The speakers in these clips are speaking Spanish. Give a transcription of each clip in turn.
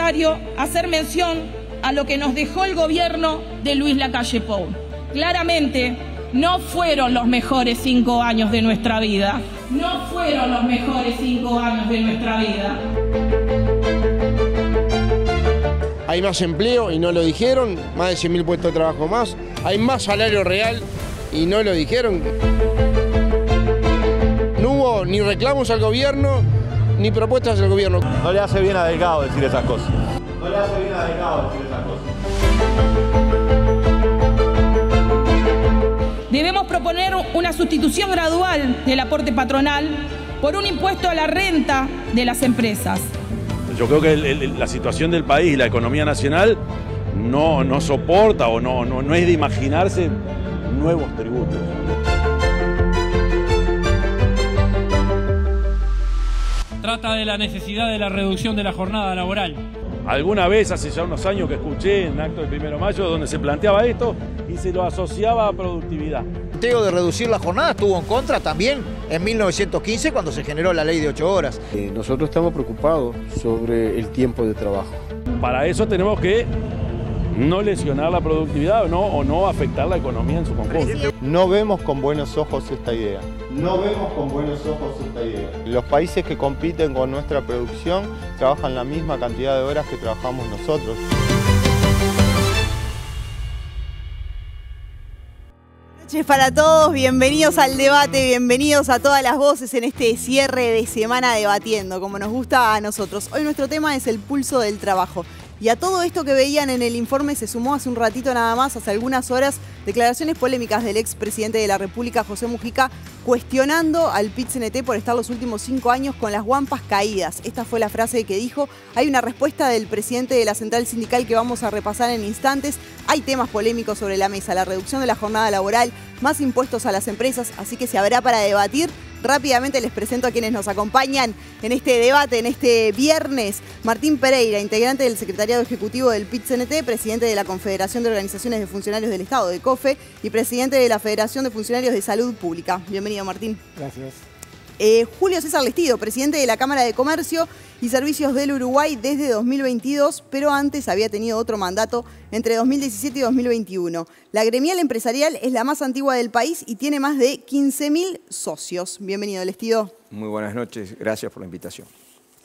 necesario hacer mención a lo que nos dejó el gobierno de Luis Lacalle Pou. Claramente, no fueron los mejores 5 años de nuestra vida. No fueron los mejores 5 años de nuestra vida. Hay más empleo y no lo dijeron, más de 100.000 puestos de trabajo más. Hay más salario real y no lo dijeron. No hubo ni reclamos al gobierno, ni propuestas al gobierno. No le hace bien a Delgado decir esas cosas. No le hace bien a Delgado decir esas cosas. Debemos proponer una sustitución gradual del aporte patronal por un impuesto a la renta de las empresas. Yo creo que la situación del país y la economía nacional no soporta o no es de imaginarse nuevos tributos. Trata de la necesidad de la reducción de la jornada laboral. Alguna vez, hace ya unos años, que escuché en acto del 1 de mayo donde se planteaba esto y se lo asociaba a productividad. El planteo de reducir la jornada estuvo en contra también en 1915 cuando se generó la ley de 8 horas. Nosotros estamos preocupados sobre el tiempo de trabajo. Para eso tenemos que no lesionar la productividad o no afectar la economía en su conjunto. No vemos con buenos ojos esta idea. No vemos con buenos ojos esta idea. Los países que compiten con nuestra producción trabajan la misma cantidad de horas que trabajamos nosotros. Buenas noches para todos, bienvenidos al debate, bienvenidos a todas las voces en este cierre de semana debatiendo, como nos gusta a nosotros. Hoy nuestro tema es el pulso del trabajo. Y a todo esto que veían en el informe se sumó hace un ratito nada más, hace algunas horas, declaraciones polémicas del expresidente de la República, José Mujica, cuestionando al PIT-CNT por estar los últimos 5 años con las guampas caídas. Esta fue la frase que dijo. Hay una respuesta del presidente de la Central Sindical que vamos a repasar en instantes. Hay temas polémicos sobre la mesa, la reducción de la jornada laboral, más impuestos a las empresas, así que se habrá para debatir. Rápidamente les presento a quienes nos acompañan en este debate, en este viernes. Martín Pereira, integrante del Secretariado Ejecutivo del PIT-CNT, presidente de la Confederación de Organizaciones de Funcionarios del Estado, de COFE, y presidente de la Federación de Funcionarios de Salud Pública. Bienvenido, Martín. Gracias. Julio César Lestido, presidente de la Cámara de Comercio y Servicios del Uruguay desde 2022, pero antes había tenido otro mandato entre 2017 y 2021. La gremial empresarial es la más antigua del país y tiene más de 15.000 socios. Bienvenido, Lestido. Muy buenas noches, gracias por la invitación.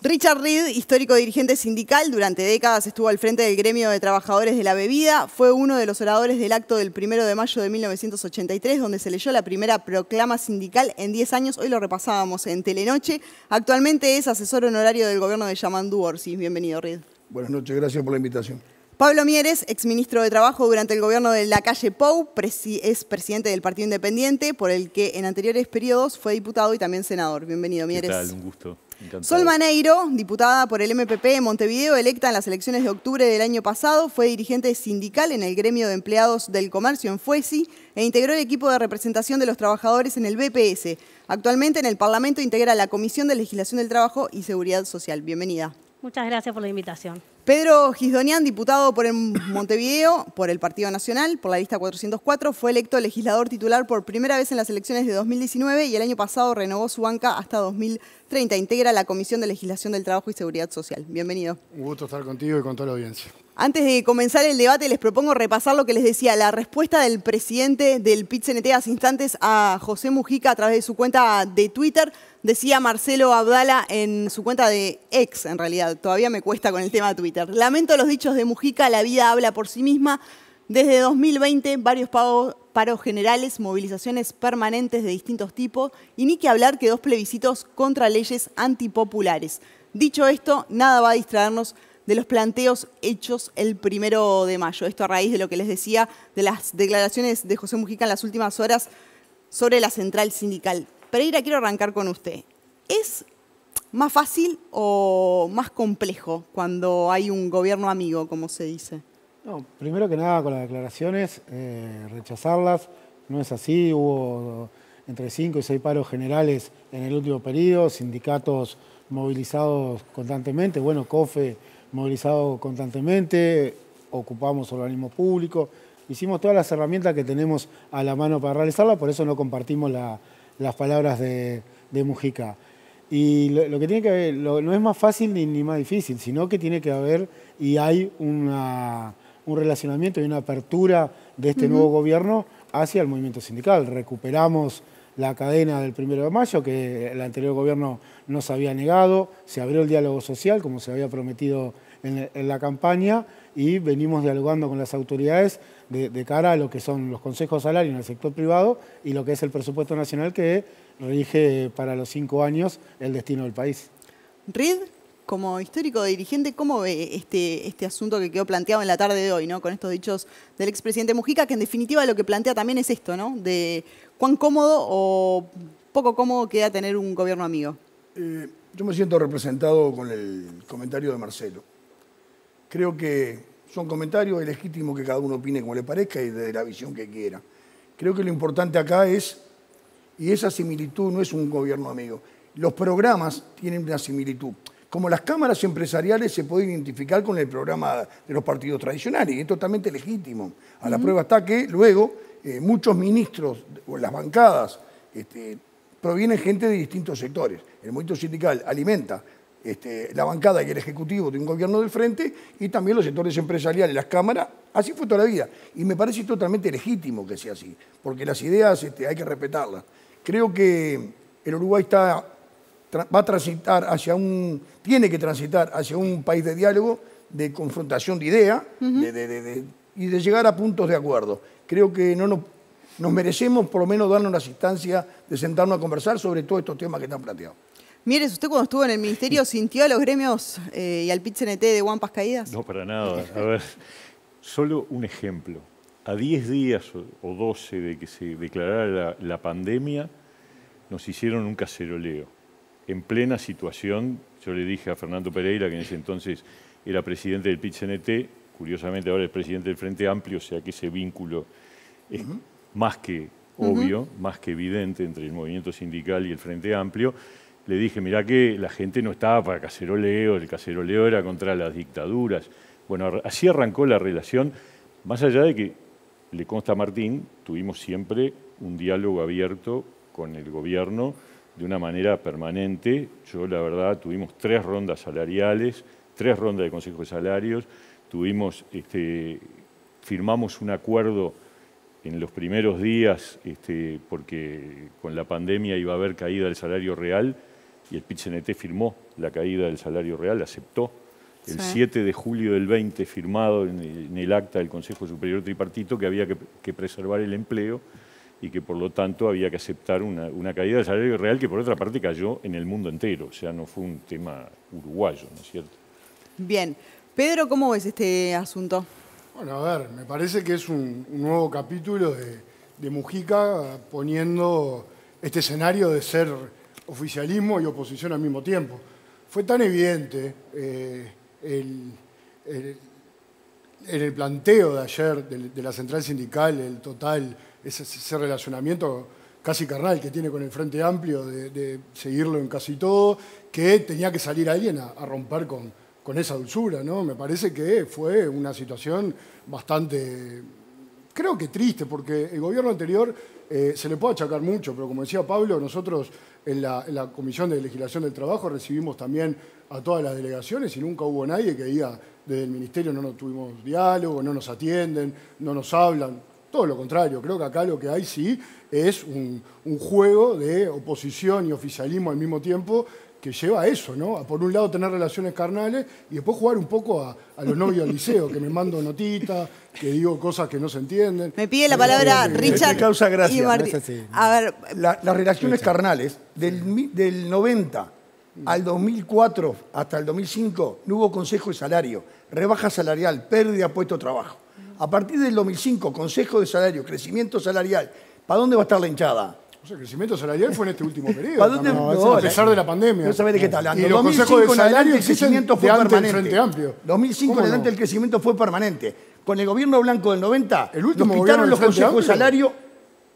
Richard Reed, histórico dirigente sindical, durante décadas estuvo al frente del gremio de trabajadores de la bebida, fue uno de los oradores del acto del 1 de mayo de 1983, donde se leyó la primera proclama sindical en 10 años, hoy lo repasábamos en Telenoche. Actualmente es asesor honorario del gobierno de Yamandú Orsi. Bienvenido, Reed. Buenas noches, gracias por la invitación. Pablo Mieres, exministro de Trabajo durante el gobierno de Lacalle Pou, es presidente del Partido Independiente, por el que en anteriores periodos fue diputado y también senador. Bienvenido, Mieres. ¿Qué tal? Un gusto. Encantado. Sol Maneiro, diputada por el MPP de Montevideo, electa en las elecciones de octubre del año pasado, fue dirigente sindical en el gremio de empleados del comercio en FUESI e integró el equipo de representación de los trabajadores en el BPS. Actualmente en el Parlamento integra la Comisión de Legislación del Trabajo y Seguridad Social. Bienvenida. Muchas gracias por la invitación. Pedro Gisdonian, diputado por Montevideo, por el Partido Nacional, por la lista 404, fue electo legislador titular por primera vez en las elecciones de 2019 y el año pasado renovó su banca hasta 2030. Integra la Comisión de Legislación del Trabajo y Seguridad Social. Bienvenido. Un gusto estar contigo y con toda la audiencia. Antes de comenzar el debate, les propongo repasar lo que les decía, la respuesta del presidente del PIT-CNT hace instantes a José Mujica a través de su cuenta de Twitter. Decía Marcelo Abdala en su cuenta de ex, en realidad, todavía me cuesta con el tema de Twitter. Lamento los dichos de Mujica, la vida habla por sí misma. Desde 2020, varios paros generales, movilizaciones permanentes de distintos tipos y ni que hablar que 2 plebiscitos contra leyes antipopulares. Dicho esto, nada va a distraernos de los planteos hechos el 1 de mayo. Esto a raíz de lo que les decía, de las declaraciones de José Mujica en las últimas horas sobre la central sindical. Pereira, quiero arrancar con usted. ¿Es más fácil o más complejo cuando hay un gobierno amigo, como se dice? No, primero que nada, con las declaraciones, rechazarlas. No es así, hubo entre 5 y 6 paros generales en el último periodo, sindicatos movilizados constantemente, bueno, COFE movilizado constantemente, ocupamos organismos públicos, hicimos todas las herramientas que tenemos a la mano para realizarla, por eso no compartimos las palabras de Mujica. Y lo que tiene que haber, no es más fácil ni más difícil, sino que tiene que haber, y hay un relacionamiento y una apertura de este nuevo gobierno hacia el movimiento sindical. Recuperamos la cadena del 1 de mayo, que el anterior gobierno nos había negado, se abrió el diálogo social, como se había prometido en la campaña, y venimos dialogando con las autoridades de cara a lo que son los consejos de salario en el sector privado y lo que es el presupuesto nacional que rige para los 5 años el destino del país. Reed, como histórico dirigente, ¿cómo ve este asunto que quedó planteado en la tarde de hoy, ¿no? Con estos dichos del expresidente Mujica, que en definitiva lo que plantea también es esto, ¿no? De cuán cómodo o poco cómodo queda tener un gobierno amigo. Yo me siento representado con el comentario de Marcelo. Creo que son comentarios, es legítimo que cada uno opine como le parezca y desde la visión que quiera. Creo que lo importante acá es, y esa similitud no es un gobierno amigo, los programas tienen una similitud. Como las cámaras empresariales se pueden identificar con el programa de los partidos tradicionales, y es totalmente legítimo. A la prueba está que luego muchos ministros o las bancadas provienen gente de distintos sectores. El movimiento sindical alimenta la bancada y el ejecutivo de un gobierno del frente y también los sectores empresariales, las cámaras, así fue toda la vida. Y me parece totalmente legítimo que sea así, porque las ideas hay que respetarlas. Creo que el Uruguay va a transitar tiene que transitar hacia un país de diálogo, de confrontación de ideas y de llegar a puntos de acuerdo. Creo que nos merecemos por lo menos darnos las instancias de sentarnos a conversar sobre todos estos temas que están planteados. Mieres, ¿usted cuando estuvo en el ministerio sintió a los gremios y al PIT-CNT de guampas caídas? No, para nada. A ver, solo un ejemplo. A 10 días o 12 de que se declarara la pandemia, nos hicieron un caceroleo. En plena situación, yo le dije a Fernando Pereira, que en ese entonces era presidente del PIT-CNT, curiosamente ahora es presidente del Frente Amplio, o sea que ese vínculo es más que obvio, más que evidente entre el movimiento sindical y el Frente Amplio. Le dije, mirá que la gente no estaba para caceroleo, el caceroleo era contra las dictaduras. Bueno, así arrancó la relación, más allá de que, le consta a Martín, tuvimos siempre un diálogo abierto con el gobierno de una manera permanente. Yo, la verdad, tuvimos 3 rondas salariales, 3 rondas de consejo de salarios, firmamos un acuerdo en los primeros días, porque con la pandemia iba a haber caída del salario real, y el PIT-CNT firmó la caída del salario real, aceptó. El 7 de julio del 20 firmado en el acta del Consejo Superior Tripartito que había que preservar el empleo y que por lo tanto había que aceptar una caída del salario real que por otra parte cayó en el mundo entero, o sea, no fue un tema uruguayo, ¿no es cierto? Bien. Pedro, ¿cómo ves este asunto? Bueno, a ver, me parece que es un nuevo capítulo de Mujica poniendo este escenario de ser oficialismo y oposición al mismo tiempo. Fue tan evidente en el planteo de ayer de la central sindical, el total, ese relacionamiento casi carnal que tiene con el Frente Amplio de seguirlo en casi todo, que tenía que salir alguien a romper con esa dulzura, ¿no? Me parece que fue una situación bastante, creo que triste, porque el gobierno anterior se le puede achacar mucho, pero como decía Pablo, nosotros en la Comisión de Legislación del Trabajo recibimos también a todas las delegaciones y nunca hubo nadie que diga desde el Ministerio no tuvimos diálogo, no nos atienden, no nos hablan. Todo lo contrario, creo que acá lo que hay sí es un juego de oposición y oficialismo al mismo tiempo que lleva a eso, ¿no? A por un lado tener relaciones carnales y después jugar un poco a los novios del liceo, que me mando notitas, que digo cosas que no se entienden. Me pide la palabra Richard. Me causa gracia. Y Martín. A ver, las relaciones carnales del 90 al 2004 hasta el 2005 no hubo consejo de salario, rebaja salarial, pérdida de puesto de trabajo. A partir del 2005, consejo de salario, crecimiento salarial. ¿Para dónde va a estar la hinchada? O sea, el crecimiento salarial fue en este último periodo. ¿Para dónde? A pesar de la pandemia. No sabés de qué está hablando. Y los consejos de salario el crecimiento fue permanente. Frente Amplio. 2005 en adelante el crecimiento fue permanente. Con el gobierno blanco del 90, el último nos quitaron los consejos de salario.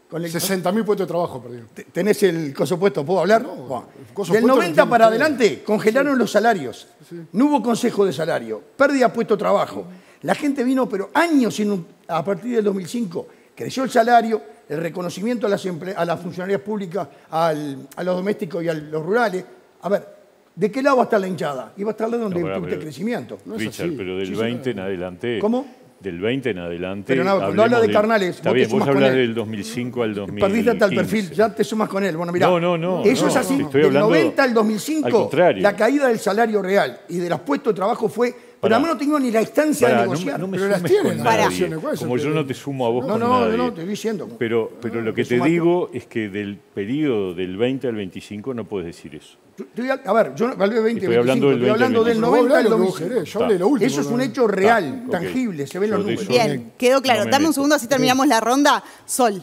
60.000 puestos de trabajo perdieron. ¿Tenés el cosupuesto? ¿Puedo hablar? No, bueno. Del 90 para adelante congelaron los salarios. No hubo consejo de salario. Pérdida de puesto de trabajo. La gente vino, pero años a partir del 2005. Creció el salario, el reconocimiento a las funcionarias públicas, a los domésticos y a los rurales. A ver, ¿de qué lado va a estar la hinchada? Y va a estar donde No, tuviste crecimiento. No Richard, pero del 20 en adelante... ¿Cómo? Del 20 en adelante... Pero no, cuando habla de carnales, está bien, vos hablas del 2005 al 2015. Perdiste hasta el perfil, ya te sumas con él. Bueno, mirá, no. Eso es así. Del 90 al 2005, al contrario. La caída del salario real y de los puestos de trabajo fue... Pero además no tengo ni la instancia de negociar. No me pero las sumes tienen con las nadie. negociaciones. Como yo no te sumo a vos con no, nadie. no, te estoy diciendo. Pero lo que te digo es que del periodo del 20 al 25 no puedes decir eso. A ver, yo hablé del 20 estoy hablando estoy hablando del 90 al 2005. Eso es un hecho real, okay. tangible, se ven los números. Bien, quedó claro. Dame un segundo, así terminamos la ronda. Sol.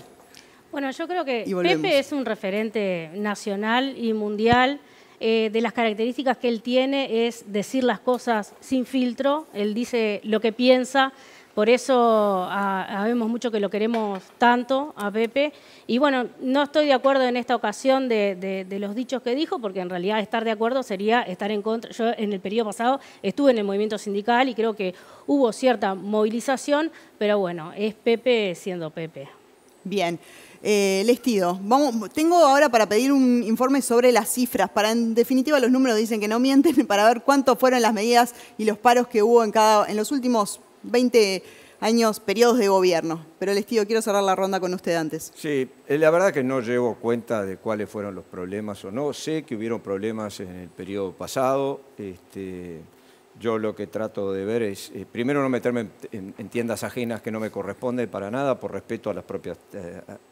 Bueno, yo creo que Pepe es un referente nacional y mundial. De las características que él tiene es decir las cosas sin filtro. Él dice lo que piensa. Por eso sabemos mucho que lo queremos tanto a Pepe. Y bueno, no estoy de acuerdo en esta ocasión de los dichos que dijo, porque en realidad estar de acuerdo sería estar en contra. Yo en el periodo pasado estuve en el movimiento sindical y creo que hubo cierta movilización, pero bueno, es Pepe siendo Pepe. Bien. Lestido, tengo ahora para pedir un informe sobre las cifras. En definitiva, los números dicen que no mienten, para ver cuánto fueron las medidas y los paros que hubo en los últimos 20 años, periodos de gobierno. Pero Lestido, quiero cerrar la ronda con usted antes. Sí, la verdad que no llevo cuenta de cuáles fueron los problemas o no. Sé que hubieron problemas en el periodo pasado. Yo lo que trato de ver es, primero, no meterme en tiendas ajenas que no me corresponden para nada, por respeto a los propios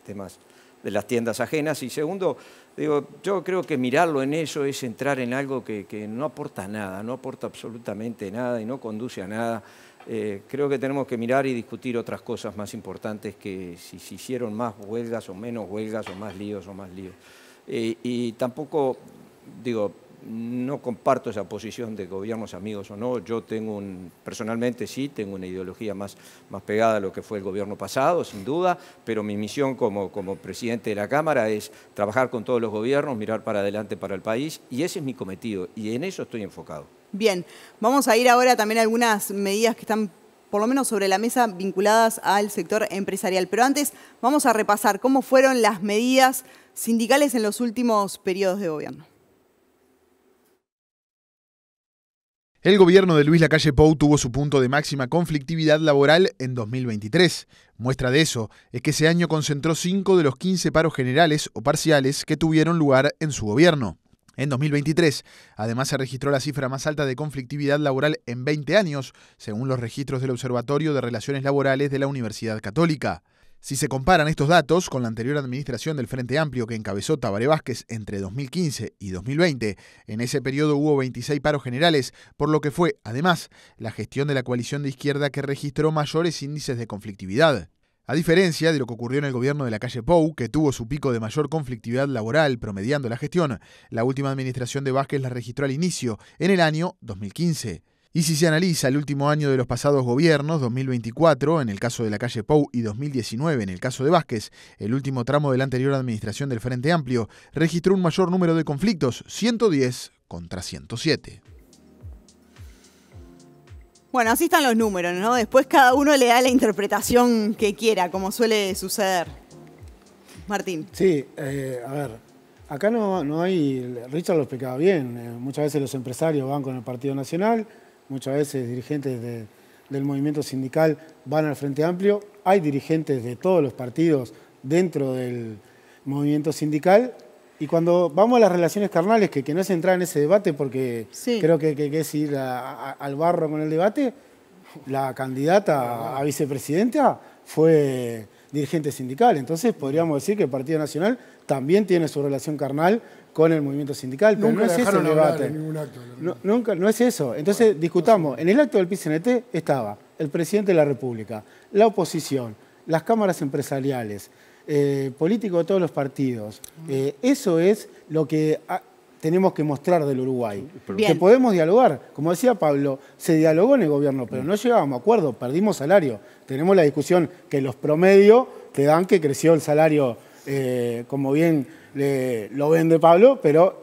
temas de las tiendas ajenas. Y segundo, digo, yo creo que mirarlo en eso es entrar en algo que no aporta nada, no aporta absolutamente nada y no conduce a nada. Creo que tenemos que mirar y discutir otras cosas más importantes, que si se hicieron más huelgas o menos huelgas, o más líos o más líos. Y tampoco, digo, no comparto esa posición de gobiernos amigos o no. Yo personalmente sí, tengo una ideología más pegada a lo que fue el gobierno pasado, sin duda, pero mi misión como presidente de la Cámara es trabajar con todos los gobiernos, mirar para adelante para el país, y ese es mi cometido, y en eso estoy enfocado. Bien, vamos a ir ahora también a algunas medidas que están por lo menos sobre la mesa vinculadas al sector empresarial. Pero antes vamos a repasar cómo fueron las medidas sindicales en los últimos periodos de gobierno. El gobierno de Luis Lacalle Pou tuvo su punto de máxima conflictividad laboral en 2023. Muestra de eso es que ese año concentró 5 de los 15 paros generales o parciales que tuvieron lugar en su gobierno. En 2023, además, se registró la cifra más alta de conflictividad laboral en 20 años, según los registros del Observatorio de Relaciones Laborales de la Universidad Católica. Si se comparan estos datos con la anterior administración del Frente Amplio que encabezó Tabaré Vázquez entre 2015 y 2020, en ese periodo hubo 26 paros generales, por lo que fue, además, la gestión de la coalición de izquierda que registró mayores índices de conflictividad. A diferencia de lo que ocurrió en el gobierno de Lacalle Pou, que tuvo su pico de mayor conflictividad laboral promediando la gestión, la última administración de Vázquez la registró al inicio, en el año 2015. Y si se analiza el último año de los pasados gobiernos, 2024 en el caso de Lacalle Pou y 2019 en el caso de Vázquez, el último tramo de la anterior administración del Frente Amplio, registró un mayor número de conflictos, 110 contra 107. Bueno, así están los números, ¿no? Después cada uno le da la interpretación que quiera, como suele suceder. Martín. Sí, a ver, acá no hay, Richard lo explicaba bien, muchas veces los empresarios van con el Partido Nacional, muchas veces dirigentes del movimiento sindical van al Frente Amplio, hay dirigentes de todos los partidos dentro del movimiento sindical, y cuando vamos a las relaciones carnales, que no es entrar en ese debate porque creo que es ir al barro con el debate, la candidata a vicepresidenta fue dirigente sindical, entonces podríamos decir que el Partido Nacional también tiene su relación carnal con el movimiento sindical, pero no es ese el debate. No es eso. Entonces discutamos. En el acto del PCNT estaba el presidente de la República, la oposición, las cámaras empresariales, políticos de todos los partidos. Eso es lo que tenemos que mostrar del Uruguay. Que podemos dialogar. Como decía Pablo, se dialogó en el gobierno, pero no llegábamos a acuerdo, perdimos salario. Tenemos la discusión que los promedios te dan que creció el salario, como bien lo vende Pablo, pero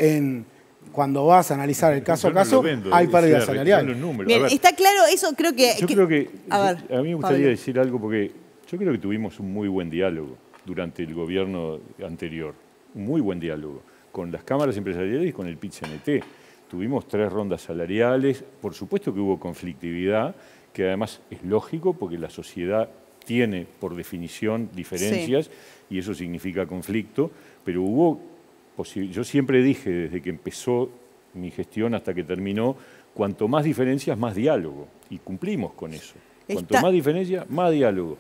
cuando vas a analizar el caso a caso, hay pérdida salarial. Bien, está claro, eso creo que... Yo creo que a mí me gustaría decir algo, porque yo creo que tuvimos un muy buen diálogo durante el gobierno anterior, un muy buen diálogo. con las cámaras empresariales y con el PIT-CNT. Tuvimos 3 rondas salariales, por supuesto que hubo conflictividad, que además es lógico porque la sociedad tiene por definición diferencias y eso significa conflicto, pero yo siempre dije desde que empezó mi gestión hasta que terminó, cuanto más diferencias, más diálogo, y cumplimos con eso. Cuanto más diferencias, más diálogo.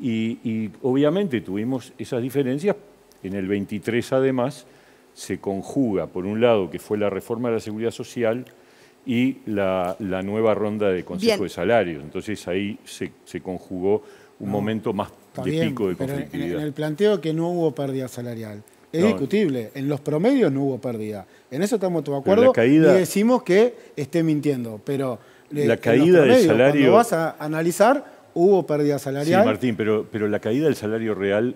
Y obviamente tuvimos esas diferencias, en el 23 además se conjuga, por un lado, que fue la reforma de la Seguridad Social y la nueva ronda de Consejo de Salarios. Entonces ahí se conjugó un momento más de pico de conflictividad. En el planteo que no hubo pérdida salarial, es discutible. En los promedios no hubo pérdida. En eso estamos todos de acuerdo y decimos que esté mintiendo. Pero la caída del salario... Cuando vas a analizar, hubo pérdida salarial. Sí, Martín, pero la caída del salario real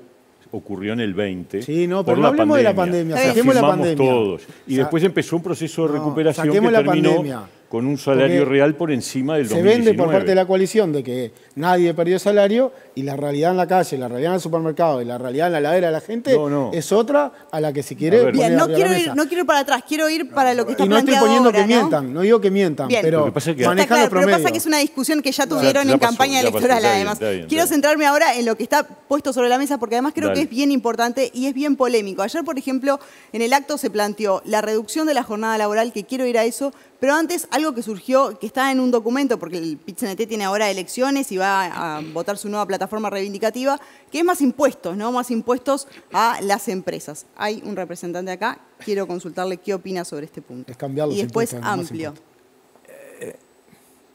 ocurrió en el 20. Sí, no, pero no hablemos de la pandemia. Saquemos la pandemia. Todos. Y después empezó un proceso de recuperación que terminó con un salario real por encima del 2019. Se vende por parte de la coalición de que nadie perdió salario y la realidad en la calle, la realidad en el supermercado y la realidad en la heladera de la gente es otra a la que si quiere Bien, no quiero ir para atrás, quiero ir para lo que está planteado. Y no estoy poniendo ahora, que mientan, no digo que mientan, pero manejan los promedios. Pero pasa que es una discusión que ya tuvieron en campaña electoral además. Quiero centrarme ahora en lo que está puesto sobre la mesa porque además creo que es bien importante y es bien polémico. Ayer, por ejemplo, en el acto se planteó la reducción de la jornada laboral, que quiero ir a eso, pero antes algo que surgió, que está en un documento, porque el PIT-CNT tiene ahora elecciones y va a votar su nueva plataforma reivindicativa, que es más impuestos, ¿no? Más impuestos a las empresas. Hay un representante acá, quiero consultarle qué opina sobre este punto. Es cambiarlos y después amplio.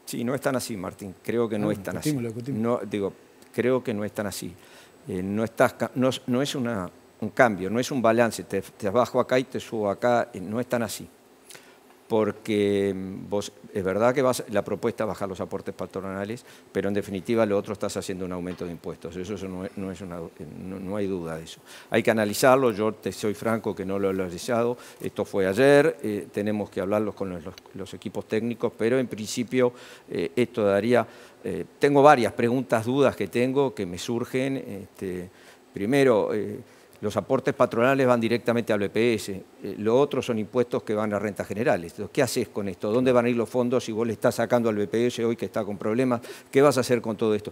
Sí, no es tan así, Martín. Creo que no es tan así. No, creo que no es tan así. No es un cambio, no es un balance. Te bajo acá y te subo acá. No es tan así. Porque es verdad que la propuesta es bajar los aportes patronales, pero en definitiva lo otro estás haciendo un aumento de impuestos. Eso no hay duda de eso. Hay que analizarlo, yo te soy franco que no lo he analizado, esto fue ayer, tenemos que hablarlo con los equipos técnicos, pero en principio esto daría... tengo varias preguntas, dudas que tengo, que me surgen. Primero... los aportes patronales van directamente al BPS, lo otro son impuestos que van a rentas generales. Entonces, ¿qué haces con esto? ¿Dónde van a ir los fondos si vos le estás sacando al BPS hoy que está con problemas? ¿Qué vas a hacer con todo esto?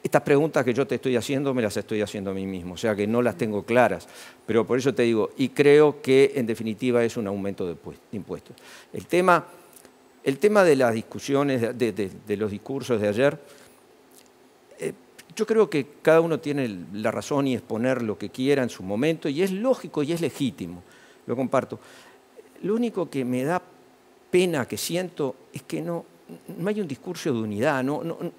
Estas preguntas que yo te estoy haciendo me las estoy haciendo a mí mismo, o sea que no las tengo claras, pero por eso te digo, y creo que en definitiva es un aumento de impuestos. El tema de las discusiones, de los discursos de ayer, yo creo que cada uno tiene la razón y exponer lo que quiera en su momento, y es lógico y es legítimo, lo comparto. Lo único que me da pena, que siento, es que no hay un discurso de unidad.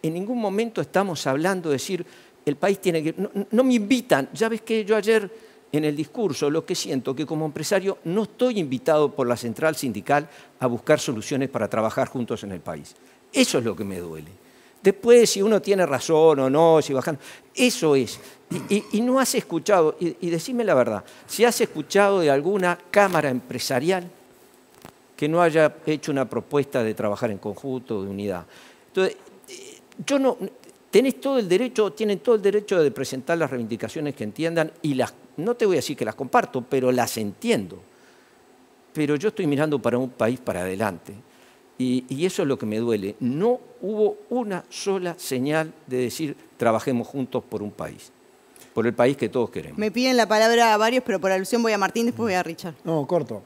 En ningún momento estamos hablando de decir, el país tiene que... No me invitan. Ya ves que yo ayer en el discurso lo que siento, que como empresario no estoy invitado por la central sindical a buscar soluciones para trabajar juntos en el país. Eso es lo que me duele. Después, si uno tiene razón o no, si bajan, eso es. Y no has escuchado, y decime la verdad, si has escuchado de alguna cámara empresarial que no haya hecho una propuesta de trabajar en conjunto, de unidad. Entonces, tienen todo el derecho de presentar las reivindicaciones que entiendan, y no te voy a decir que las comparto, pero las entiendo. Pero yo estoy mirando para un país para adelante. Y eso es lo que me duele. No hubo una sola señal de decir trabajemos juntos por un país, por el país que todos queremos. Me piden la palabra a varios, pero por alusión voy a Martín, después voy a Richard. No, corto.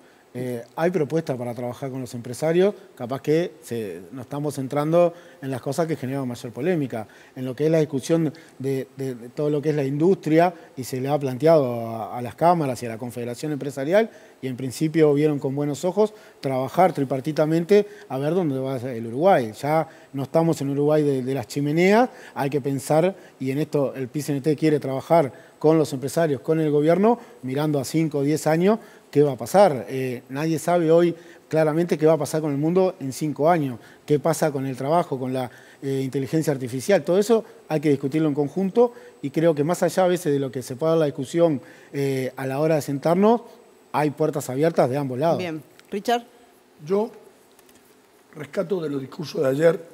Hay propuestas para trabajar con los empresarios, capaz que nos estamos centrando en las cosas que generan mayor polémica, en lo que es la discusión de todo lo que es la industria, y se le ha planteado a las cámaras y a la Confederación Empresarial, y en principio vieron con buenos ojos trabajar tripartitamente a ver dónde va el Uruguay. Ya no estamos en Uruguay de las chimeneas, hay que pensar, y en esto el PIT-CNT quiere trabajar con los empresarios, con el gobierno, mirando a 5 o 10 años, ¿qué va a pasar? Nadie sabe hoy claramente qué va a pasar con el mundo en 5 años, qué pasa con el trabajo, con la inteligencia artificial. Todo eso hay que discutirlo en conjunto, y creo que más allá a veces de lo que se pueda dar la discusión a la hora de sentarnos, hay puertas abiertas de ambos lados. Bien. Richard. Yo rescato de los discursos de ayer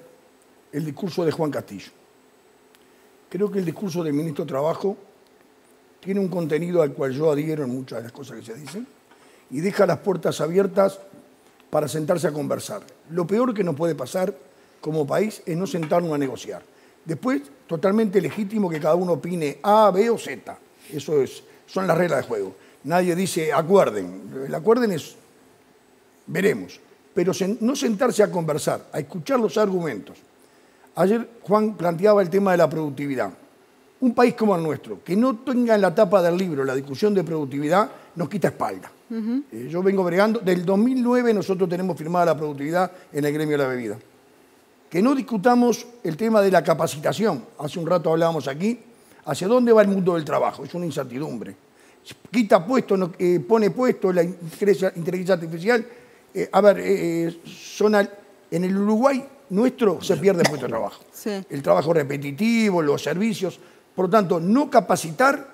el discurso de Juan Castillo. Creo que el discurso del ministro de Trabajo tiene un contenido al cual yo adhiero en muchas de las cosas que se dicen, y deja las puertas abiertas para sentarse a conversar. Lo peor que nos puede pasar como país es no sentarnos a negociar. Después, totalmente legítimo que cada uno opine A, B o Z. Eso son las reglas de juego. Nadie dice acuerden. El acuerden es veremos. Pero no sentarse a conversar, a escuchar los argumentos. Ayer Juan planteaba el tema de la productividad. Un país como el nuestro, que no tenga en la tapa del libro la discusión de productividad, nos quita espalda. Yo vengo bregando, del 2009 nosotros tenemos firmada la productividad en el gremio de la bebida. Que no discutamos el tema de la capacitación. Hace un rato hablábamos aquí, ¿hacia dónde va el mundo del trabajo? Es una incertidumbre. Quita puestos, pone puestos, la inteligencia artificial. En el Uruguay nuestro se pierde puesto de trabajo. Sí. El trabajo repetitivo, los servicios. Por lo tanto, no capacitar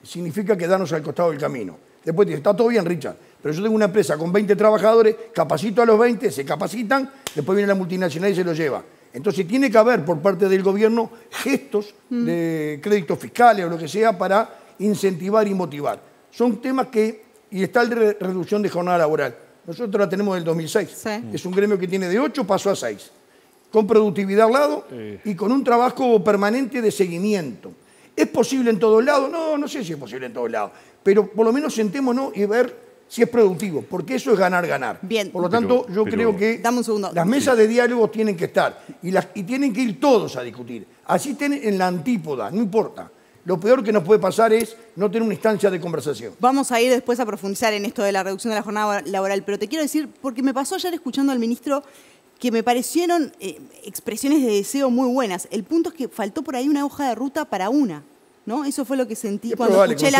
significa quedarnos al costado del camino. Después dice, está todo bien, Richard, pero yo tengo una empresa con 20 trabajadores, capacito a los 20, se capacitan, después viene la multinacional y se los lleva. Entonces tiene que haber por parte del gobierno gestos de créditos fiscales o lo que sea para incentivar y motivar. Son temas y está el de reducción de jornada laboral. Nosotros la tenemos del 2006. Sí. Es un gremio que tiene de 8, pasó a 6. Con productividad al lado y con un trabajo permanente de seguimiento. ¿Es posible en todos lados? No sé si es posible en todos lados. Pero por lo menos sentémonos y ver si es productivo, porque eso es ganar, ganar. Bien. Por lo tanto, yo creo que las mesas de diálogo tienen que estar y tienen que ir todos a discutir. Así estén en la antípoda, no importa. Lo peor que nos puede pasar es no tener una instancia de conversación. Vamos a ir después a profundizar en esto de la reducción de la jornada laboral, pero te quiero decir, porque me pasó ayer escuchando al ministro que me parecieron expresiones de deseo muy buenas. El punto es que faltó por ahí una hoja de ruta para una, ¿no? Eso fue lo que sentí cuando escuché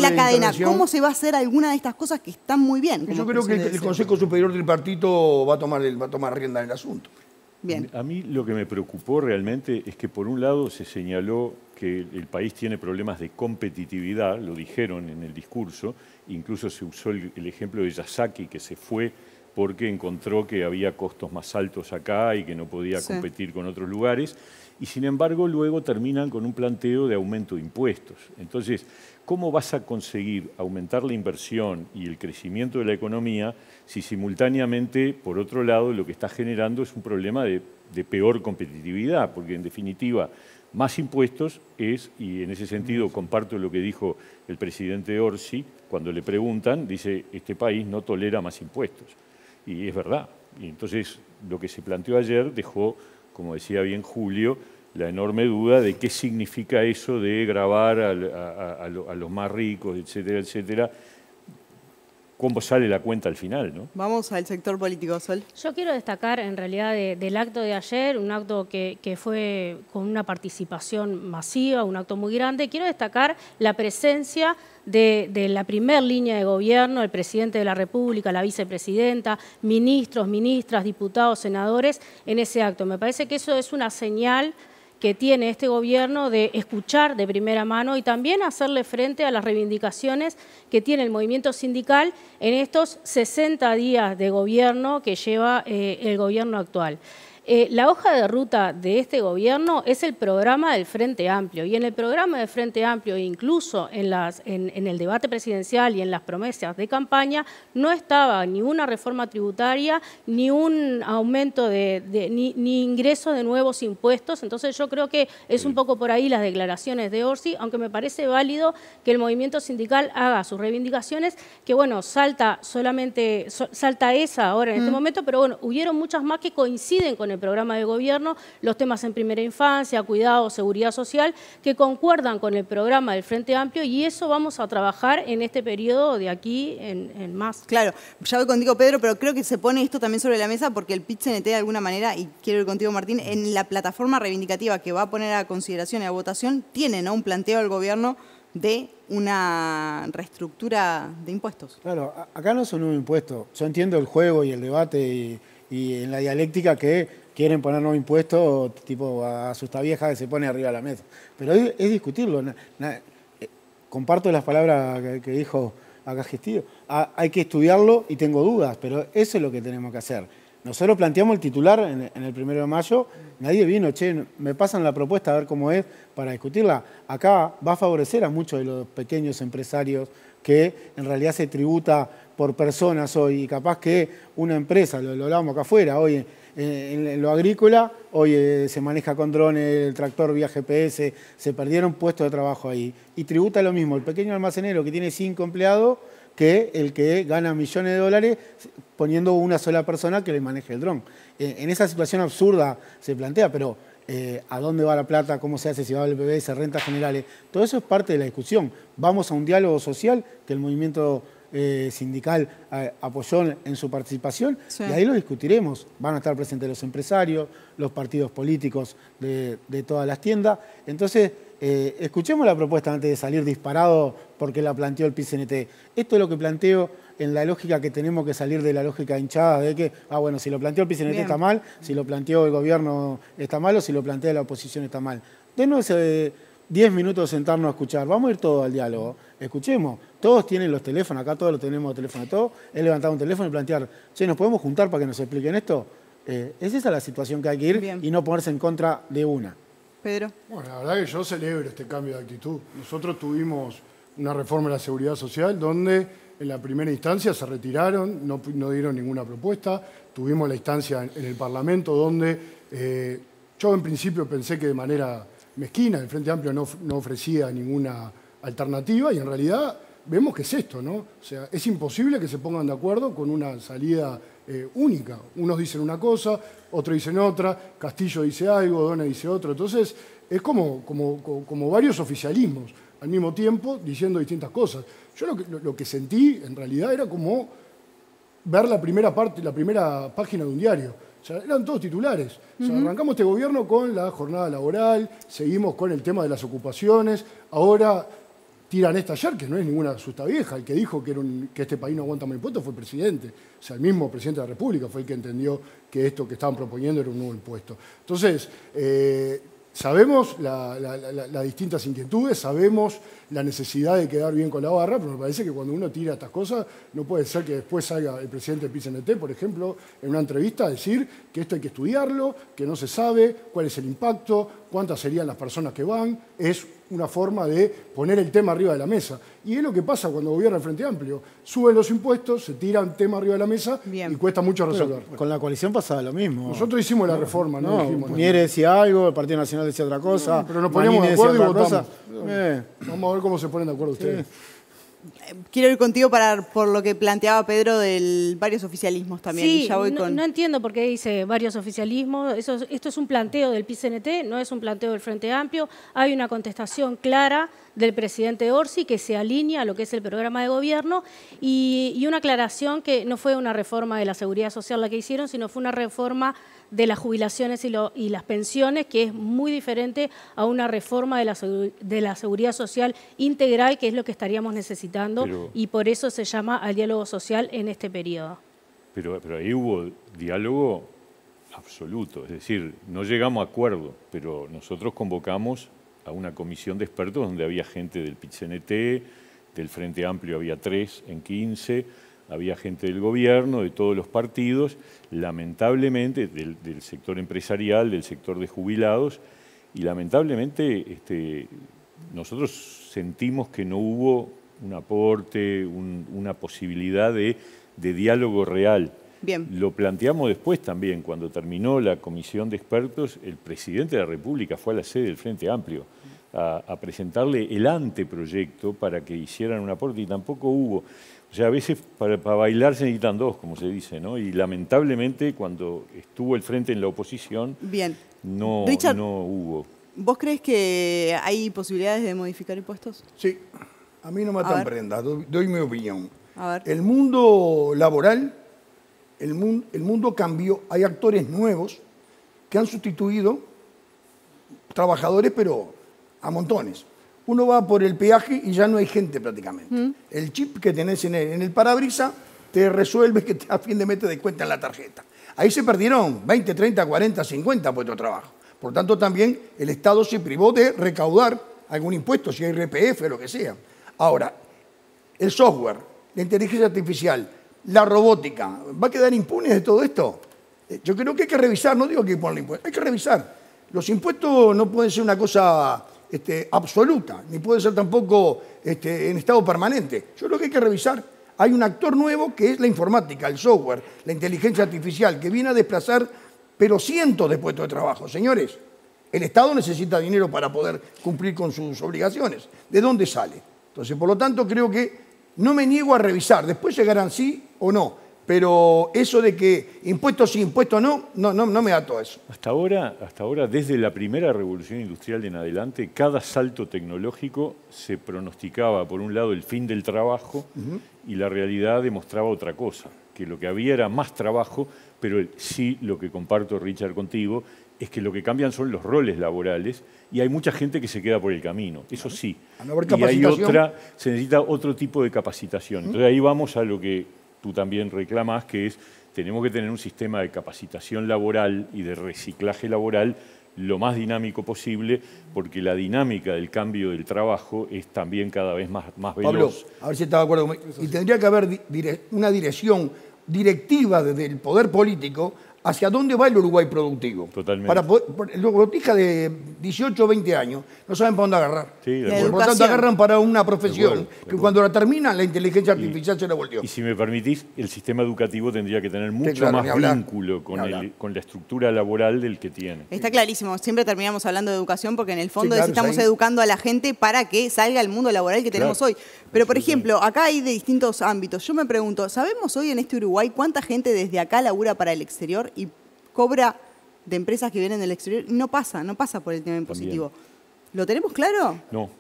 la cadena. ¿Cómo se va a hacer alguna de estas cosas que están muy bien? Yo creo que el Consejo Superior Tripartito va a tomar rienda del asunto. Bien. A mí lo que me preocupó realmente es que por un lado se señaló que el país tiene problemas de competitividad, lo dijeron en el discurso, incluso se usó el ejemplo de Yasaki, que se fue porque encontró que había costos más altos acá y que no podía competir con otros lugares, y sin embargo luego terminan con un planteo de aumento de impuestos. Entonces, ¿cómo vas a conseguir aumentar la inversión y el crecimiento de la economía si simultáneamente, por otro lado, lo que está generando es un problema de peor competitividad? Porque en definitiva, más impuestos y en ese sentido comparto lo que dijo el presidente Orsi, cuando le preguntan, dice, este país no tolera más impuestos. Y es verdad. Y entonces, lo que se planteó ayer dejó, como decía bien Julio, la enorme duda de qué significa eso de gravar a los más ricos, etcétera, etcétera. ¿Cómo sale la cuenta al final, ¿no? Vamos al sector político, Sol. Yo quiero destacar en realidad del acto de ayer, un acto que fue con una participación masiva, un acto muy grande. Quiero destacar la presencia de la primer línea de gobierno, el presidente de la República, la vicepresidenta, ministros, ministras, diputados, senadores, en ese acto. Me parece que eso es una señal que tiene este gobierno de escuchar de primera mano y también hacerle frente a las reivindicaciones que tiene el movimiento sindical en estos 60 días de gobierno que lleva el gobierno actual. La hoja de ruta de este gobierno es el programa del Frente Amplio, y en el programa del Frente Amplio, incluso en el debate presidencial y en las promesas de campaña, no estaba ni una reforma tributaria, ni un aumento ni ingreso de nuevos impuestos. Entonces yo creo que es un poco por ahí las declaraciones de Orsi, aunque me parece válido que el movimiento sindical haga sus reivindicaciones, que bueno, salta esa ahora en este momento, pero bueno, hubieron muchas más que coinciden con el programa de gobierno, los temas en primera infancia, cuidado, seguridad social, que concuerdan con el programa del Frente Amplio, y eso vamos a trabajar en este periodo de aquí en más. Claro, ya voy contigo, Pedro, pero creo que se pone esto también sobre la mesa porque el PIT-CNT de alguna manera, y quiero ir contigo, Martín, en la plataforma reivindicativa que va a poner a consideración y a votación, tiene, ¿no?, un planteo del gobierno de una reestructura de impuestos. Claro, acá no son un impuesto. Yo entiendo el juego y el debate y en la dialéctica que quieren poner nuevos impuestos, tipo a Sustavieja que se pone arriba de la mesa. Pero es discutirlo. Comparto las palabras que dijo acá Gestillo. Hay que estudiarlo y tengo dudas, pero eso es lo que tenemos que hacer. Nosotros planteamos el titular en el 1 de mayo, nadie vino, me pasan la propuesta a ver cómo es para discutirla. Acá va a favorecer a muchos de los pequeños empresarios que en realidad se tributa por personas hoy, y capaz que una empresa, lo hablábamos acá afuera, hoy en lo agrícola, hoy se maneja con drones, el tractor vía GPS, se perdieron puestos de trabajo ahí. Y tributa lo mismo el pequeño almacenero que tiene 5 empleados que el que gana millones de dólares poniendo una sola persona que le maneje el dron. En esa situación absurda se plantea, pero ¿a dónde va la plata? ¿Cómo se hace? Si va al PBS, rentas generales. Todo eso es parte de la discusión. Vamos a un diálogo social que el movimiento sindical apoyó en su participación, sí. Y ahí lo discutiremos. Van a estar presentes los empresarios, los partidos políticos de todas las tiendas. Entonces, escuchemos la propuesta antes de salir disparado porque la planteó el PIT-CNT. Esto es lo que planteo en la lógica que tenemos que salir de la lógica hinchada de que, bueno, si lo planteó el PIT-CNT está mal, si lo planteó el gobierno está mal o si lo plantea la oposición está mal. Denos 10 minutos de sentarnos a escuchar. Vamos a ir todos al diálogo. Escuchemos. Todos tienen los teléfonos, acá todos lo tenemos teléfono, todos. Es levantar un teléfono y plantear, che, ¿nos podemos juntar para que nos expliquen esto? Es esa la situación que hay que ir y no ponerse en contra de una. Pedro. Bueno, la verdad que yo celebro este cambio de actitud. Nosotros tuvimos una reforma de la seguridad social donde en la primera instancia se retiraron, no dieron ninguna propuesta. Tuvimos la instancia en el Parlamento donde yo en principio pensé que de manera mezquina el Frente Amplio no ofrecía ninguna alternativa y en realidad vemos que es esto, ¿no? O sea, es imposible que se pongan de acuerdo con una salida única. Unos dicen una cosa, otros dicen otra, Castillo dice algo, Dona dice otro. Entonces, es como varios oficialismos al mismo tiempo diciendo distintas cosas. Yo lo que sentí, en realidad, era como ver la primera página de un diario. O sea, eran todos titulares. O sea, arrancamos este gobierno con la jornada laboral, seguimos con el tema de las ocupaciones, ahora tiran esta ayer, que no es ninguna asusta vieja. El que dijo que este país no aguanta más impuestos fue el presidente. O sea, el mismo presidente de la República fue el que entendió que esto que estaban proponiendo era un nuevo impuesto. Entonces, sabemos las distintas inquietudes, sabemos la necesidad de quedar bien con la barra, pero me parece que cuando uno tira estas cosas, no puede ser que después salga el presidente del PIT-CNT, por ejemplo, en una entrevista a decir que esto hay que estudiarlo, que no se sabe cuál es el impacto, cuántas serían las personas que van. Es una forma de poner el tema arriba de la mesa. Y es lo que pasa cuando gobierna el Frente Amplio. Suben los impuestos, se tira un tema arriba de la mesa y cuesta mucho resolver. Pero con la coalición pasaba lo mismo. Nosotros hicimos la reforma, no dijimos. Miere decía algo, el Partido Nacional decía otra cosa. Pero nos poníamos de acuerdo y votamos. Vamos a ver cómo se ponen de acuerdo ustedes. Quiero ir contigo por lo que planteaba Pedro de varios oficialismos también. Sí, y ya voy no entiendo por qué dice varios oficialismos. Esto es un planteo del PIT-CNT, no es un planteo del Frente Amplio. Hay una contestación clara del presidente Orsi que se alinea a lo que es el programa de gobierno y una aclaración que no fue una reforma de la seguridad social la que hicieron, sino fue una reforma de las jubilaciones y las pensiones, que es muy diferente a una reforma de la seguridad social integral, que es lo que estaríamos necesitando, y por eso se llama al diálogo social en este periodo. Pero ahí hubo diálogo absoluto, es decir, no llegamos a acuerdo, pero nosotros convocamos a una comisión de expertos donde había gente del PIT-CNT, del Frente Amplio había 3 en 15, había gente del gobierno, de todos los partidos, lamentablemente del sector empresarial, del sector de jubilados, y lamentablemente nosotros sentimos que no hubo un aporte, una posibilidad de diálogo real. Bien. Lo planteamos después también, cuando terminó la comisión de expertos, el presidente de la República fue a la sede del Frente Amplio a presentarle el anteproyecto para que hicieran un aporte y tampoco hubo. O sea, a veces para bailar se necesitan dos, como se dice, ¿no? Y lamentablemente cuando estuvo el Frente en la oposición, no hubo. ¿Vos crees que hay posibilidades de modificar impuestos? Sí, a mí no me atan prendas, doy mi opinión. A ver. El mundo laboral, el mundo cambió, hay actores nuevos que han sustituido trabajadores, pero a montones. Uno va por el peaje y ya no hay gente prácticamente. El chip que tenés en el parabrisas te resuelve que a fin de mes te descuentan la tarjeta. Ahí se perdieron 20, 30, 40, 50 puestos de trabajo. Por tanto, también el Estado se privó de recaudar algún impuesto, si hay IRPF o lo que sea. Ahora, el software, la inteligencia artificial, la robótica, ¿va a quedar impune de todo esto? Yo creo que hay que revisar, no digo que hay que ponerle impuestos, hay que revisar. Los impuestos no pueden ser una cosa absoluta, ni puede ser tampoco en estado permanente. Yo creo que hay que revisar. hay un actor nuevo que es la informática, el software, la inteligencia artificial, que viene a desplazar, pero cientos de puestos de trabajo. Señores, el Estado necesita dinero para poder cumplir con sus obligaciones. ¿De dónde sale? Entonces, por lo tanto, creo que no me niego a revisar. Después llegarán sí o no. Pero eso de que impuestos sí, impuestos no me da todo eso. Hasta ahora, desde la primera revolución industrial en adelante, cada salto tecnológico se pronosticaba, por un lado, el fin del trabajo y la realidad demostraba otra cosa, que lo que había era más trabajo, pero sí, lo que comparto, Richard, contigo, es que lo que cambian son los roles laborales y hay mucha gente que se queda por el camino, eso sí. Y hay se necesita otro tipo de capacitación. Entonces ahí vamos a lo que tú también reclamas, que es tenemos que tener un sistema de capacitación laboral y de reciclaje laboral lo más dinámico posible, porque la dinámica del cambio del trabajo es también cada vez más veloz. Pablo, a ver si está de acuerdo conmigo. Y tendría que haber una dirección directiva desde el poder político hacia dónde va el Uruguay productivo. Totalmente. Los botijas de 18 o 20 años no saben para dónde agarrar. Sí, por lo tanto, agarran para una profesión que cuando la terminan, la inteligencia artificial se la volteó. Y si me permitís, el sistema educativo tendría que tener mucho más vínculo con la estructura laboral del que tiene. Está clarísimo. Siempre terminamos hablando de educación porque en el fondo estamos educando a la gente para que salga al mundo laboral que tenemos hoy. Pero, por ejemplo, acá hay de distintos ámbitos. Yo me pregunto, ¿sabemos hoy en este Uruguay cuánta gente desde acá labura para el exterior y cobra de empresas que vienen del exterior? No pasa por el tema impositivo. ¿Lo tenemos claro? No.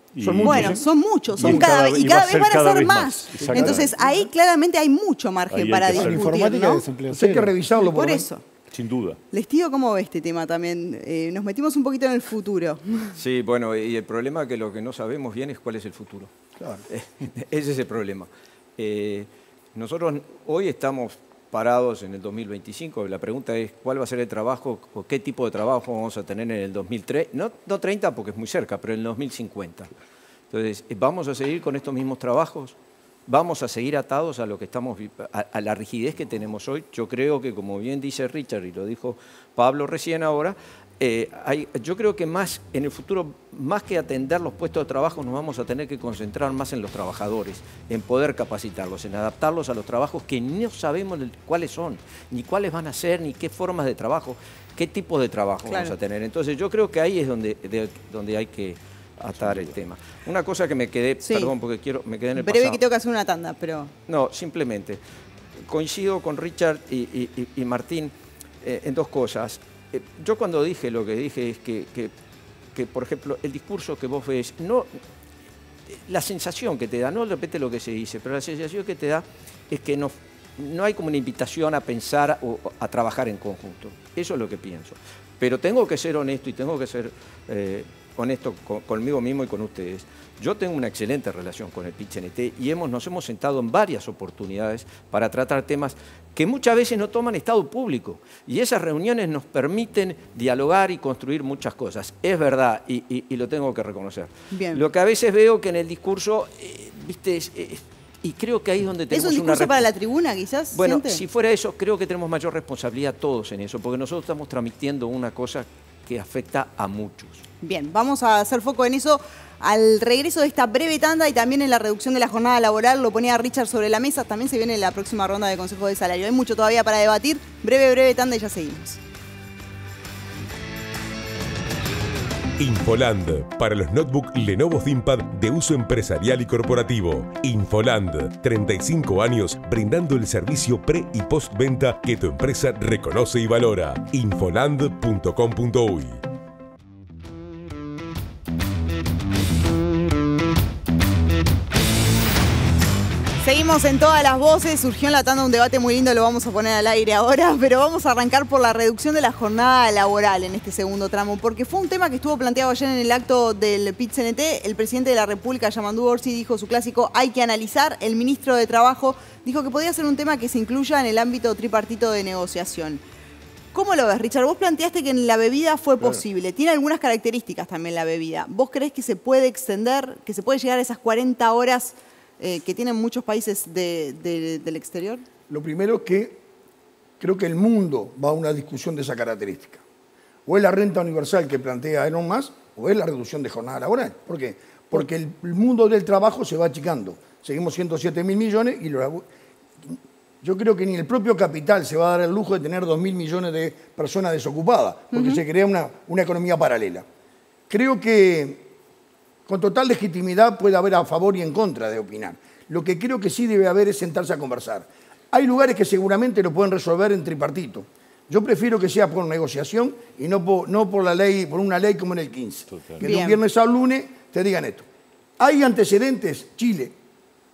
Bueno, son muchos, son cada vez van a ser más. Entonces ahí claramente hay mucho margen para discutir, ¿no? Hay que revisarlo por eso. Sin duda. Lestío, ¿cómo ve este tema también? Nos metimos un poquito en el futuro. Sí, bueno, y el problema es que lo que no sabemos bien es cuál es el futuro. Claro. Ese es el problema. Nosotros hoy estamos parados en el 2025. La pregunta es cuál va a ser el trabajo o qué tipo de trabajo vamos a tener en el 2030. No 30 porque es muy cerca, pero en el 2050. Entonces, ¿vamos a seguir con estos mismos trabajos? ¿Vamos a seguir atados a lo que estamos, a la rigidez que tenemos hoy? Yo creo que, como bien dice Richard y lo dijo Pablo recién ahora, yo creo que más en el futuro, más que atender los puestos de trabajo, nos vamos a tener que concentrar más en los trabajadores, en poder capacitarlos, en adaptarlos a los trabajos que no sabemos cuáles son, ni cuáles van a ser, ni qué formas de trabajo, qué tipo de trabajo vamos a tener. Entonces yo creo que ahí es donde hay que atar el tema. Una cosa que me quedé, perdón, porque me quedé en el pasado. Breve que tengo que hacer una tanda, pero... No, simplemente, coincido con Richard y Martín en dos cosas. Yo cuando dije lo que dije es que, por ejemplo, el discurso que vos ves, la sensación que te da, no de repente lo que se dice, pero la sensación que te da es que no hay como una invitación a pensar o a trabajar en conjunto. Eso es lo que pienso. Pero tengo que ser honesto y tengo que ser honesto conmigo mismo y con ustedes. Yo tengo una excelente relación con el PIT-CNT y nos hemos sentado en varias oportunidades para tratar temas que muchas veces no toman estado público. Y esas reuniones nos permiten dialogar y construir muchas cosas. Es verdad, y lo tengo que reconocer. Bien. Lo que a veces veo que en el discurso, viste, y creo que ahí es donde tenemos una... ¿Es un discurso para la tribuna, quizás? Bueno, ¿siente? Si fuera eso, creo que tenemos mayor responsabilidad todos en eso, porque nosotros estamos transmitiendo una cosa que afecta a muchos. Bien, vamos a hacer foco en eso al regreso de esta breve tanda y también en la reducción de la jornada laboral. Lo ponía Richard sobre la mesa, también se viene la próxima ronda de Consejo de Salario. Hay mucho todavía para debatir. Breve tanda y ya seguimos. Infoland, para los notebook Lenovo ThinkPad de uso empresarial y corporativo. Infoland, 35 años brindando el servicio pre- y postventa que tu empresa reconoce y valora. Infoland.com.uy. Seguimos en todas las voces, surgió en la tanda un debate muy lindo, lo vamos a poner al aire ahora, pero vamos a arrancar por la reducción de la jornada laboral en este segundo tramo, porque fue un tema que estuvo planteado ayer en el acto del PIT-CNT. El presidente de la República, Yamandu Orsi, dijo su clásico "hay que analizar". El ministro de Trabajo dijo que podía ser un tema que se incluya en el ámbito tripartito de negociación. ¿Cómo lo ves, Richard? Vos planteaste que en la bebida fue posible. Tiene algunas características también la bebida. ¿Vos creés que se puede extender, que se puede llegar a esas 40 horas que tienen muchos países del exterior? Lo primero es que creo que el mundo va a una discusión de esa característica. O es la renta universal que plantea Elon Musk, o es la reducción de jornada laboral. ¿Por qué? Porque el mundo del trabajo se va achicando. seguimos 107.000 millones y yo creo que ni el propio capital se va a dar el lujo de tener 2.000 millones de personas desocupadas, porque se crea una economía paralela. Creo que con total legitimidad puede haber a favor y en contra de opinar. Lo que creo que sí debe haber es sentarse a conversar. Hay lugares que seguramente lo pueden resolver en tripartito. Yo prefiero que sea por negociación y no por la ley, por una ley como en el 15. Que de un viernes al lunes te digan esto. Hay antecedentes, Chile,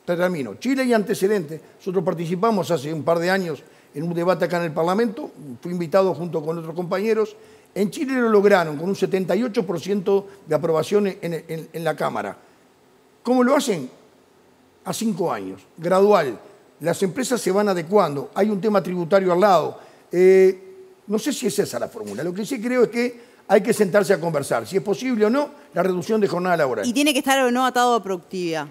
te termino, Chile hay antecedentes. Nosotros participamos hace un par de años en un debate acá en el Parlamento, fui invitado junto con otros compañeros. En Chile lo lograron con un 78% de aprobación en la Cámara. ¿Cómo lo hacen? A 5 años, gradual. Las empresas se van adecuando, hay un tema tributario al lado. No sé si es esa la fórmula. Lo que sí creo es que hay que sentarse a conversar. Si es posible o no, la reducción de jornada laboral. ¿Y tiene que estar o no atado a productividad?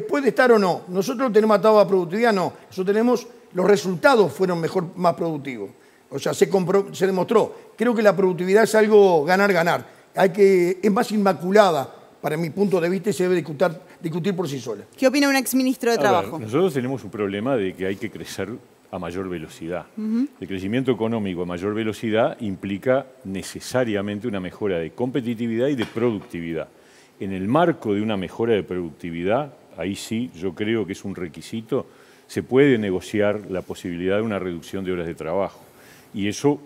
Puede estar o no. Nosotros lo tenemos atado a productividad, no. Nosotros tenemos, los resultados fueron más productivos. O sea, se demostró. Creo que la productividad es algo ganar-ganar. Es más inmaculada, para mi punto de vista, y se debe discutir por sí sola. ¿Qué opina un exministro de Trabajo? Nosotros tenemos un problema de que hay que crecer a mayor velocidad. El crecimiento económico a mayor velocidad implica necesariamente una mejora de competitividad y de productividad. En el marco de una mejora de productividad, ahí sí, yo creo que es un requisito, se puede negociar la posibilidad de una reducción de horas de trabajo. Y eso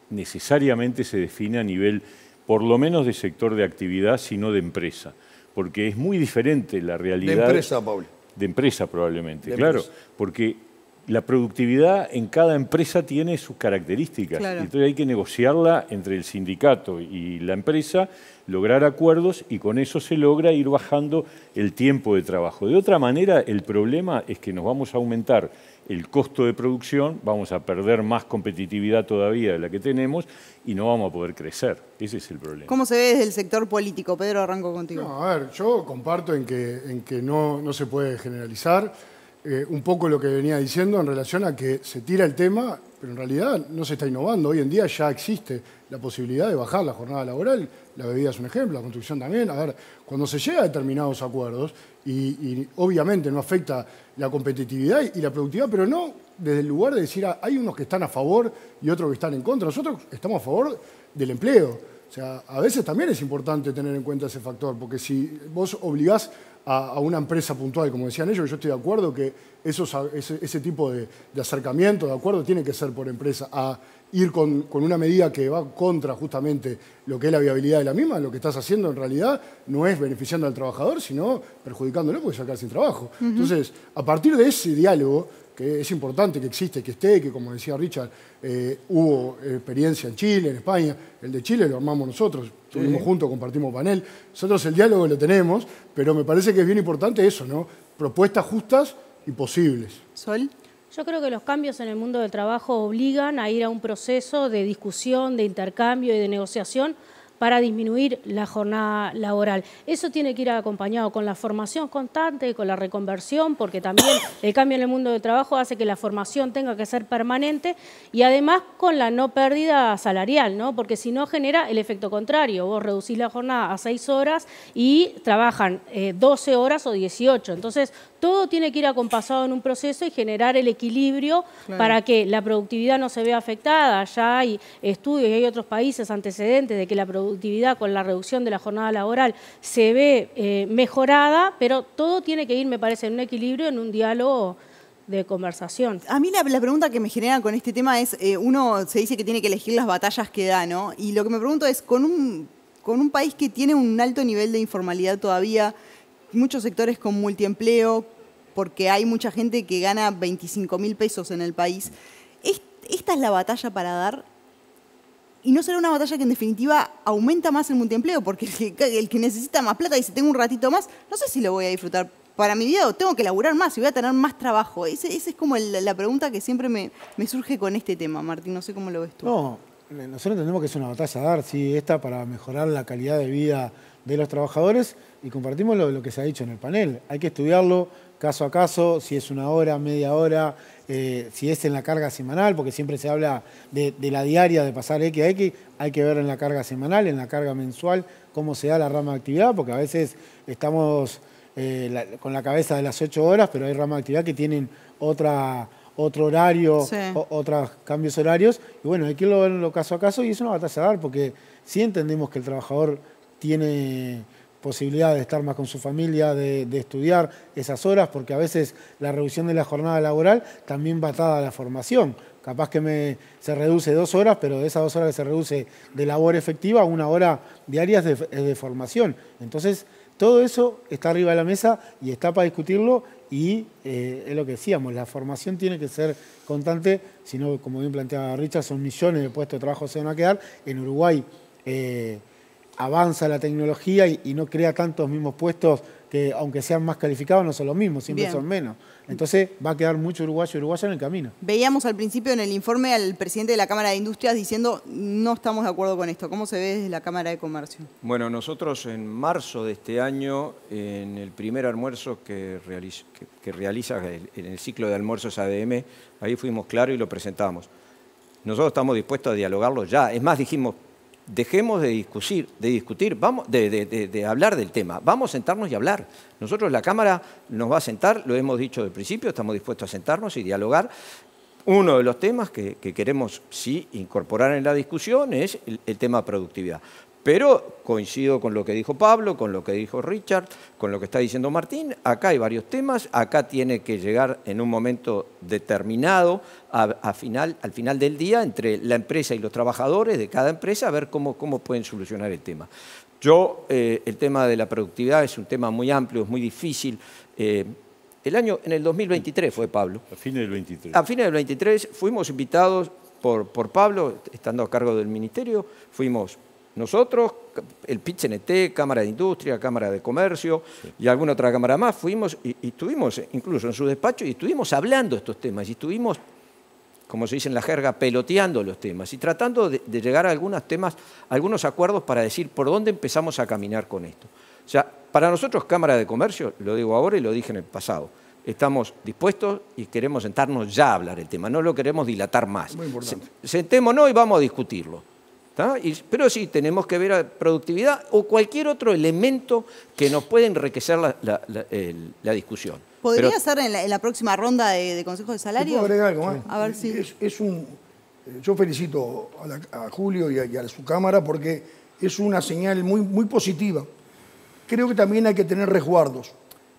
necesariamente se define a nivel, por lo menos de sector de actividad, sino de empresa. Porque es muy diferente la realidad... De empresa, Pablo. De empresa probablemente, claro. Porque la productividad en cada empresa tiene sus características. Claro. Entonces hay que negociarla entre el sindicato y la empresa, lograr acuerdos y con eso se logra ir bajando el tiempo de trabajo. De otra manera, el problema es que nos vamos a aumentar el costo de producción, vamos a perder más competitividad todavía de la que tenemos y no vamos a poder crecer. Ese es el problema. ¿Cómo se ve desde el sector político? Pedro, arranco contigo. No, a ver, yo comparto en que no se puede generalizar. Un poco lo que venía diciendo en relación a que se tira el tema, pero en realidad no se está innovando. Hoy en día ya existe la posibilidad de bajar la jornada laboral. La bebida es un ejemplo, la construcción también. A ver, cuando se llega a determinados acuerdos, y obviamente no afecta la competitividad y la productividad, pero no desde el lugar de decir, hay unos que están a favor y otros que están en contra. Nosotros estamos a favor del empleo. O sea, a veces también es importante tener en cuenta ese factor, porque si vos obligás a una empresa puntual, como decían ellos, yo estoy de acuerdo que ese tipo de acercamiento, de acuerdo, tiene que ser por empresa, a ir con una medida que va contra justamente lo que es la viabilidad de la misma. Lo que estás haciendo en realidad no es beneficiando al trabajador, sino perjudicándolo porque sacar sin trabajo. Entonces, a partir de ese diálogo, que es importante que existe, que esté, que como decía Richard, hubo experiencia en Chile, en España, el de Chile lo armamos nosotros, estuvimos juntos, compartimos panel, nosotros el diálogo lo tenemos, pero me parece que es bien importante eso, ¿no? Propuestas justas y posibles. Sol. Yo creo que los cambios en el mundo del trabajo obligan a ir a un proceso de discusión, de intercambio y de negociación para disminuir la jornada laboral. Eso tiene que ir acompañado con la formación constante, con la reconversión, porque también el cambio en el mundo del trabajo hace que la formación tenga que ser permanente y además con la no pérdida salarial, ¿no? Porque si no genera el efecto contrario. Vos reducís la jornada a 6 horas y trabajan 12 horas o 18. Entonces, todo tiene que ir acompasado en un proceso y generar el equilibrio para que la productividad no se vea afectada. Ya hay estudios y hay otros países antecedentes de que la productividad con la reducción de la jornada laboral se ve mejorada, pero todo tiene que ir, me parece, en un equilibrio, en un diálogo de conversación. A mí la pregunta que me genera con este tema es, uno se dice que tiene que elegir las batallas que da, ¿no? Y lo que me pregunto es, con un país que tiene un alto nivel de informalidad todavía, muchos sectores con multiempleo, porque hay mucha gente que gana 25.000 pesos en el país, ¿esta es la batalla para dar? Y no será una batalla que en definitiva aumenta más el multiempleo, porque el que necesita más plata dice, tengo un ratito más, no sé si lo voy a disfrutar para mi vida o tengo que laburar más y voy a tener más trabajo. Esa es como la pregunta que siempre me surge con este tema, Martín, no sé cómo lo ves tú. No, nosotros entendemos que es una batalla a dar, sí, esta para mejorar la calidad de vida de los trabajadores y compartimos lo que se ha dicho en el panel. Hay que estudiarlo caso a caso, si es una hora, media hora, si es en la carga semanal, porque siempre se habla de la diaria, de pasar X a X, hay que ver en la carga semanal, en la carga mensual, cómo se da la rama de actividad, porque a veces estamos con la cabeza de las 8 horas, pero hay ramas de actividad que tienen otro horario, sí, otros cambios horarios. Y bueno, hay que irlo verlo caso a caso y es una batalla a dar, porque sí entendemos que el trabajador tiene posibilidad de estar más con su familia, de estudiar esas horas, porque a veces la reducción de la jornada laboral también va atada a la formación. Capaz que se reduce 2 horas, pero de esas 2 horas que se reduce de labor efectiva, 1 hora diaria es de formación. Entonces, todo eso está arriba de la mesa y está para discutirlo y es lo que decíamos, la formación tiene que ser constante, si no, como bien planteaba Richard, son millones de puestos de trabajo que se van a quedar. En Uruguay avanza la tecnología y no crea tantos mismos puestos que, aunque sean más calificados, no son los mismos, siempre son menos. Entonces va a quedar mucho uruguayo y uruguaya en el camino. Veíamos al principio en el informe al presidente de la Cámara de Industrias diciendo no estamos de acuerdo con esto. ¿Cómo se ve desde la Cámara de Comercio? Bueno, nosotros en marzo de este año, en el primer almuerzo que realiza en el ciclo de almuerzos ADM, ahí fuimos claros y lo presentamos. Nosotros estamos dispuestos a dialogarlo ya. Es más, dijimos, dejemos de discutir, vamos, de hablar del tema. Vamos a sentarnos y hablar. Nosotros, la Cámara nos va a sentar, lo hemos dicho desde el principio, estamos dispuestos a sentarnos y dialogar. Uno de los temas que queremos sí incorporar en la discusión es el tema de productividad. Pero coincido con lo que dijo Pablo, con lo que dijo Richard, con lo que está diciendo Martín. Acá hay varios temas, acá tiene que llegar en un momento determinado, al final del día, entre la empresa y los trabajadores de cada empresa, a ver cómo pueden solucionar el tema. El tema de la productividad es un tema muy amplio, es muy difícil. En el 2023 fue Pablo. A fines del 23. A fines del 23 fuimos invitados por Pablo, estando a cargo del ministerio, fuimos nosotros, el PIT-CNT, Cámara de Industria, Cámara de Comercio y alguna otra cámara más, fuimos y estuvimos incluso en su despacho y estuvimos hablando de estos temas y estuvimos, como se dice en la jerga, peloteando los temas y tratando de llegar a algunos acuerdos para decir por dónde empezamos a caminar con esto. O sea, para nosotros Cámara de Comercio, lo digo ahora y lo dije en el pasado, estamos dispuestos y queremos sentarnos ya a hablar el tema, no lo queremos dilatar más. Muy importante. Sentémonos y vamos a discutirlo. Pero sí, tenemos que ver a productividad o cualquier otro elemento que nos pueda enriquecer la discusión. ¿Podría ser en la próxima ronda de Consejo de Salario? ¿Puedo agregar algo más? A ver si... Yo felicito a Julio y a su Cámara porque es una señal muy positiva. Creo que también hay que tener resguardos.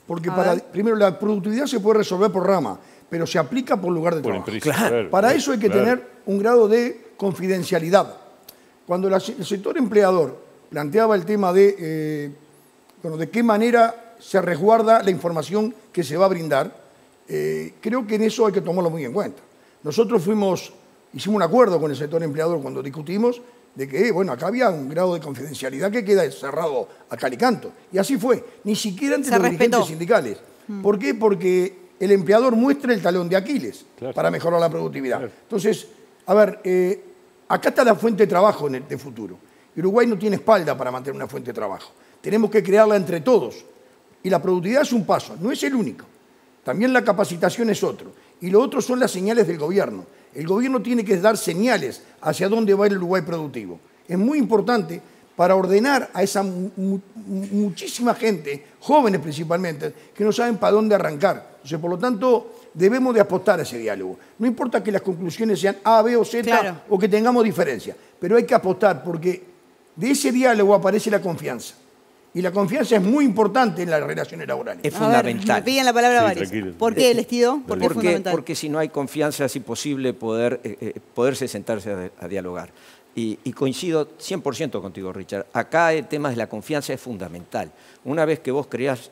Porque primero, la productividad se puede resolver por rama, pero se aplica por lugar de trabajo. Claro, para eso hay que tener un grado de confidencialidad. Cuando el sector empleador planteaba el tema de qué manera se resguarda la información que se va a brindar, creo que en eso hay que tomarlo muy en cuenta. Nosotros hicimos un acuerdo con el sector empleador cuando discutimos de que, acá había un grado de confidencialidad que queda cerrado a cal y canto. Y así fue, ni siquiera entre los dirigentes sindicales. ¿Por qué? Porque el empleador muestra el talón de Aquiles para mejorar la productividad. Entonces, a ver... acá está la fuente de trabajo de futuro. Uruguay no tiene espalda para mantener una fuente de trabajo. Tenemos que crearla entre todos. Y la productividad es un paso, no es el único. También la capacitación es otro. Y lo otro son las señales del gobierno. El gobierno tiene que dar señales hacia dónde va el Uruguay productivo. Es muy importante para ordenar a esa muchísima gente, jóvenes principalmente, que no saben para dónde arrancar. Entonces, por lo tanto, debemos de apostar a ese diálogo. No importa que las conclusiones sean A, B o Z o que tengamos diferencias, pero hay que apostar porque de ese diálogo aparece la confianza. Y la confianza es muy importante en las relaciones laborales. Es fundamental. Me piden la palabra varios. ¿Por qué, Lestido? ¿Por qué es fundamental? Porque si no hay confianza es imposible poderse sentarse a dialogar. Y coincido 100% contigo, Richard. Acá el tema de la confianza es fundamental. Una vez que vos creás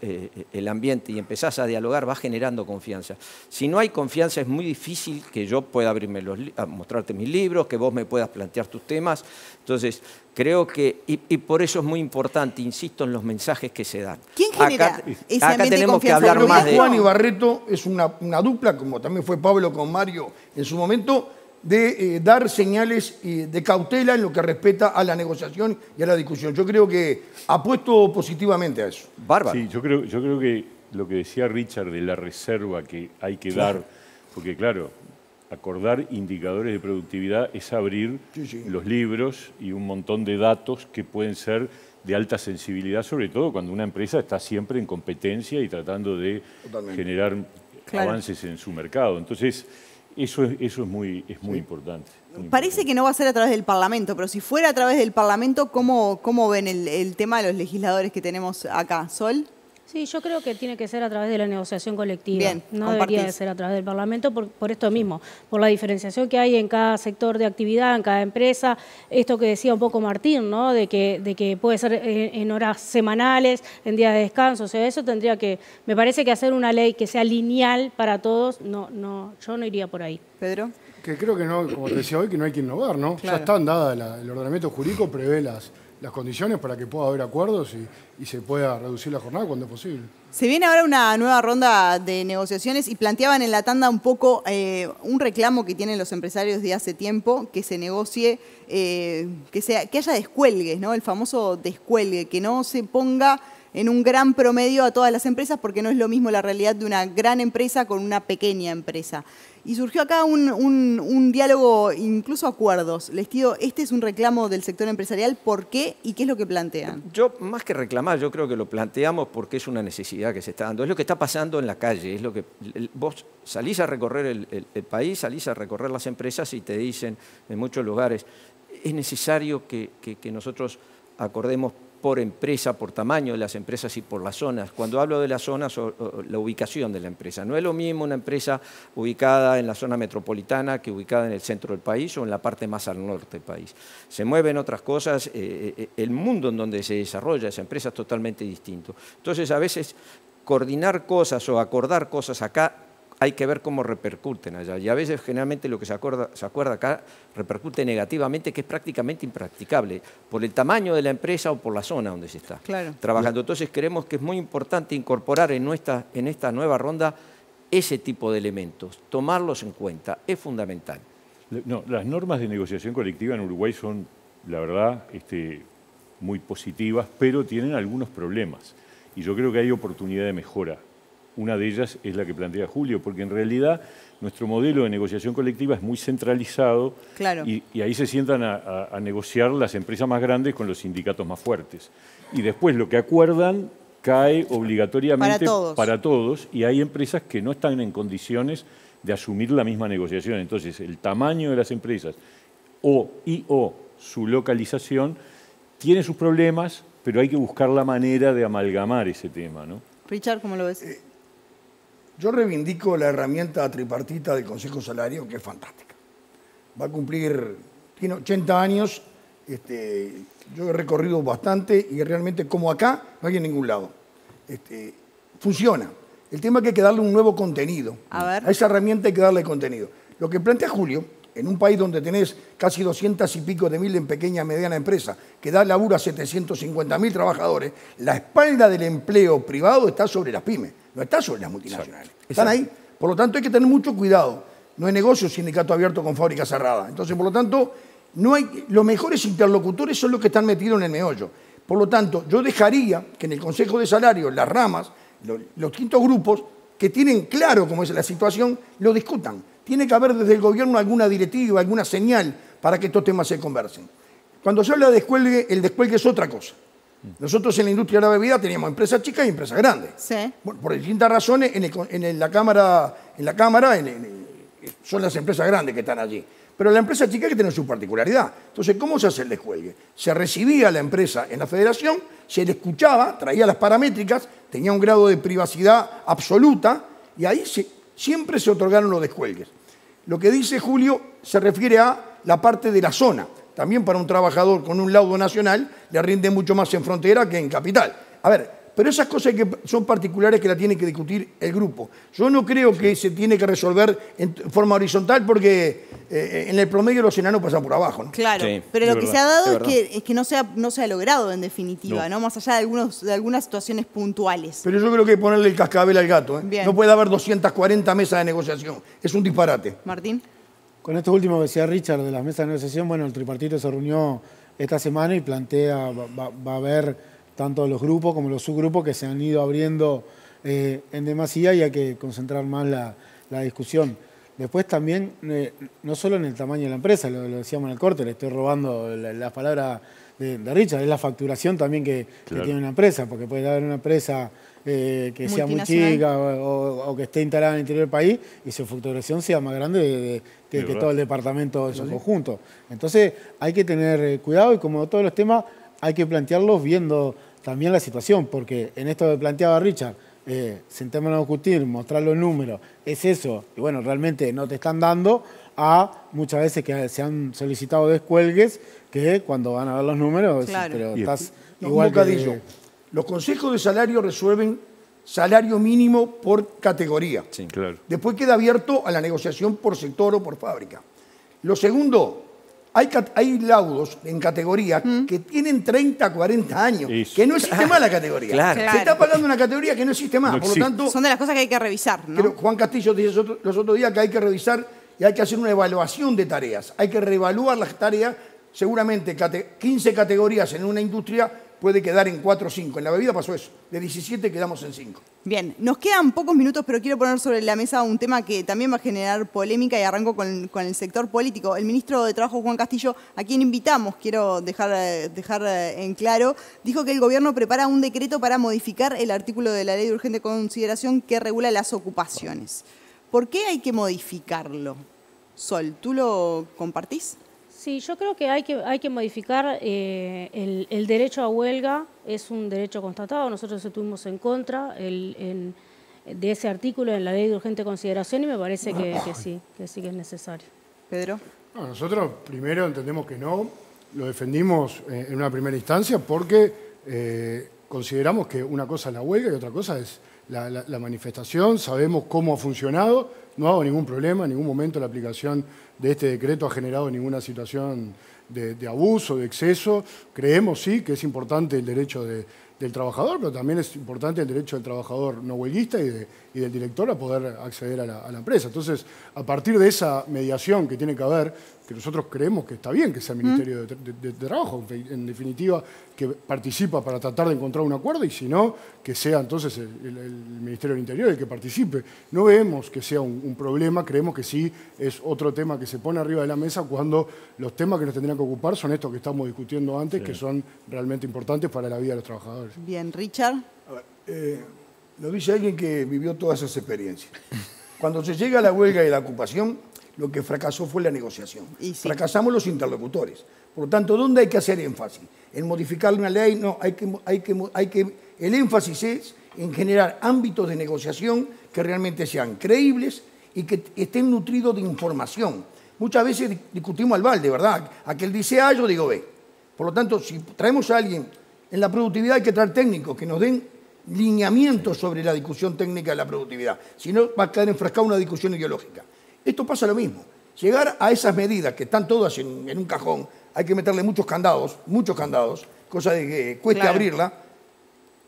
el ambiente y empezás a dialogar, vas generando confianza. Si no hay confianza, es muy difícil que yo pueda abrirme a mostrarte mis libros, que vos me puedas plantear tus temas. Entonces, creo que, y por eso es muy importante, insisto en los mensajes que se dan. ¿Quién genera ese acá ambiente tenemos de confianza? que hablar más de... Juan y Barreto es una dupla, como también fue Pablo con Mario en su momento, de dar señales de cautela en lo que respecta a la negociación y a la discusión. Yo creo que apuesto positivamente a eso. Bárbaro. Sí, yo creo que lo que decía Richard de la reserva que hay que dar, porque claro, acordar indicadores de productividad es abrir los libros y un montón de datos que pueden ser de alta sensibilidad, sobre todo cuando una empresa está siempre en competencia y tratando de generar avances en su mercado. Entonces, eso es muy importante. Parece que no va a ser a través del Parlamento, pero si fuera a través del Parlamento, ¿cómo ven el tema de los legisladores que tenemos acá? ¿Sol? Sí, yo creo que tiene que ser a través de la negociación colectiva. Bien, no debería de ser a través del Parlamento por esto mismo, por la diferenciación que hay en cada sector de actividad, en cada empresa. Esto que decía un poco Martín, ¿no? de que puede ser en horas semanales, en días de descanso. O sea, eso tendría que, me parece que hacer una ley que sea lineal para todos, yo no iría por ahí. Pedro. Que creo que no, como te decía hoy, que no hay que innovar, ¿no? Claro. Ya están dadas, el ordenamiento jurídico prevé las condiciones para que pueda haber acuerdos y se pueda reducir la jornada cuando es posible. Se viene ahora una nueva ronda de negociaciones y planteaban en la tanda un poco un reclamo que tienen los empresarios de hace tiempo, que se negocie, que haya descuelgues, ¿no? El famoso descuelgue, que no se ponga en un gran promedio a todas las empresas, porque no es lo mismo la realidad de una gran empresa con una pequeña empresa. Y surgió acá un diálogo, incluso acuerdos. Les digo, este es un reclamo del sector empresarial. ¿Por qué y qué es lo que plantean? Yo, más que reclamar, yo creo que lo planteamos porque es una necesidad que se está dando. Es lo que está pasando en la calle. Es lo que vos salís a recorrer el país, salís a recorrer las empresas y te dicen en muchos lugares, es necesario que nosotros acordemos por empresa, por tamaño de las empresas y por las zonas. Cuando hablo de las zonas, la ubicación de la empresa. No es lo mismo una empresa ubicada en la zona metropolitana que ubicada en el centro del país o en la parte más al norte del país. Se mueven otras cosas, el mundo en donde se desarrolla esa empresa es totalmente distinto. Entonces, a veces, coordinar cosas o acordar cosas acá, hay que ver cómo repercuten allá. Y a veces, generalmente, lo que se acuerda acá repercute negativamente, que es prácticamente impracticable, por el tamaño de la empresa o por la zona donde se está trabajando. Entonces, creemos que es muy importante incorporar en esta nueva ronda ese tipo de elementos, tomarlos en cuenta, es fundamental. No, las normas de negociación colectiva en Uruguay son, la verdad, muy positivas, pero tienen algunos problemas. Y yo creo que hay oportunidad de mejora. Una de ellas es la que plantea Julio, porque en realidad nuestro modelo de negociación colectiva es muy centralizado y ahí se sientan a negociar las empresas más grandes con los sindicatos más fuertes. Y después lo que acuerdan cae obligatoriamente para todos y hay empresas que no están en condiciones de asumir la misma negociación. Entonces, el tamaño de las empresas o su localización tiene sus problemas, pero hay que buscar la manera de amalgamar ese tema, ¿no? Richard, ¿cómo lo ves? Yo reivindico la herramienta tripartita del Consejo Salario, que es fantástica. Va a cumplir, tiene 80 años, yo he recorrido bastante y realmente como acá no hay en ningún lado. Funciona. El tema es que hay que darle un nuevo contenido. A esa herramienta hay que darle contenido. Lo que plantea Julio, en un país donde tenés casi 200 y pico de mil en pequeña y mediana empresa, que da laburo a 750.000 trabajadores, la espalda del empleo privado está sobre las pymes, no está sobre las multinacionales. Están ahí. Por lo tanto, hay que tener mucho cuidado. No hay negocio sindicato abierto con fábrica cerrada. Entonces, por lo tanto, los mejores interlocutores son los que están metidos en el meollo. Por lo tanto, yo dejaría que en el Consejo de Salarios, las ramas, los distintos grupos que tienen claro cómo es la situación, lo discutan. Tiene que haber desde el gobierno alguna directiva, alguna señal para que estos temas se conversen. Cuando se habla de descuelgue, el descuelgue es otra cosa. Nosotros en la industria de la bebida teníamos empresas chicas y empresas grandes. Bueno, por distintas razones, en la Cámara son las empresas grandes que están allí. Pero la empresa chica hay que tener su particularidad. Entonces, ¿cómo se hace el descuelgue? Se recibía la empresa en la federación, se le escuchaba, traía las paramétricas, tenía un grado de privacidad absoluta y ahí siempre se otorgaron los descuelgues. Lo que dice Julio se refiere a la parte de la zona. También para un trabajador con un laudo nacional le rinde mucho más en frontera que en capital. A ver, pero esas cosas son particulares que la tiene que discutir el grupo. Yo no creo que se tiene que resolver en forma horizontal porque en el promedio los enanos pasan por abajo, ¿no? Claro, pero lo que se ha dado es que no se ha logrado en definitiva, ¿no? Más allá de algunas situaciones puntuales. Pero yo creo que ponerle el cascabel al gato, ¿eh? No puede haber 240 mesas de negociación. Es un disparate. Martín. Con esto último que decía Richard de las mesas de negociación, bueno, el tripartito se reunió esta semana y plantea, va a haber tanto los grupos como los subgrupos que se han ido abriendo en demasía y hay que concentrar más la discusión. Después también, no solo en el tamaño de la empresa, lo decíamos en el corte, le estoy robando la palabra de Richard, es la facturación también que tiene una empresa, porque puede haber una empresa que sea muy chica o que esté instalada en el interior del país y su facturación sea más grande que todo el departamento en su conjunto. Entonces hay que tener cuidado y como todos los temas hay que plantearlos viendo también la situación, porque en esto que planteaba Richard, sentémonos a discutir, mostrar los números, es eso, y bueno, realmente no te están dando a muchas veces que se han solicitado descuelgues que cuando van a ver los números, pero estás igual que... Los consejos de salario resuelven salario mínimo por categoría. Sí, claro. Después queda abierto a la negociación por sector o por fábrica. Lo segundo, hay laudos en categoría que tienen 30, 40 años, que no existe más la categoría. Claro. Se está pagando una categoría que no existe más. Por lo tanto, son de las cosas que hay que revisar, ¿no? Juan Castillo dice los otros días que hay que revisar y hay que hacer una evaluación de tareas. Hay que reevaluar las tareas. Seguramente 15 categorías en una industria puede quedar en 4 o 5. En la bebida pasó eso. De 17 quedamos en 5. Bien, nos quedan pocos minutos, pero quiero poner sobre la mesa un tema que también va a generar polémica y arranco con el sector político. El ministro de Trabajo, Juan Castillo, a quien invitamos, quiero dejar en claro, dijo que el gobierno prepara un decreto para modificar el artículo de la Ley de Urgente Consideración que regula las ocupaciones. ¿Por qué hay que modificarlo? Sol, ¿tú lo compartís? Sí, yo creo que hay que modificar el derecho a huelga, es un derecho constatado, nosotros estuvimos en contra de ese artículo en la Ley de Urgente Consideración y me parece que sí que es necesario. Pedro. No, nosotros primero entendemos que no, lo defendimos en una primera instancia porque consideramos que una cosa es la huelga y otra cosa es la manifestación, sabemos cómo ha funcionado, no ha dado ningún problema, en ningún momento la aplicación de este decreto ha generado ninguna situación de abuso, de exceso. Creemos sí que es importante el derecho del trabajador, pero también es importante el derecho del trabajador no huelguista y del director a poder acceder a la empresa. Entonces, a partir de esa mediación que tiene que haber, que nosotros creemos que está bien que sea el Ministerio de Trabajo, en definitiva, que participa para tratar de encontrar un acuerdo y si no, que sea entonces el Ministerio del Interior el que participe. No vemos que sea un problema, creemos que sí es otro tema que se pone arriba de la mesa cuando los temas que nos tendrían que ocupar son estos que estamos discutiendo antes, que son realmente importantes para la vida de los trabajadores. Bien, Richard. A ver, lo dice alguien que vivió todas esas experiencias. Cuando se llega a la huelga y la ocupación, lo que fracasó fue la negociación. Fracasamos los interlocutores. Por lo tanto, ¿dónde hay que hacer énfasis? ¿En modificar una ley? No, el énfasis es en generar ámbitos de negociación que realmente sean creíbles y que estén nutridos de información. Muchas veces discutimos al balde, ¿verdad? Aquel dice A, yo digo B. Por lo tanto, si traemos a alguien en la productividad, hay que traer técnicos que nos den lineamientos sobre la discusión técnica de la productividad. Si no, va a quedar enfrascada una discusión ideológica. Esto pasa lo mismo. Llegar a esas medidas que están todas en un cajón, hay que meterle muchos candados, cosa de que cueste abrirla.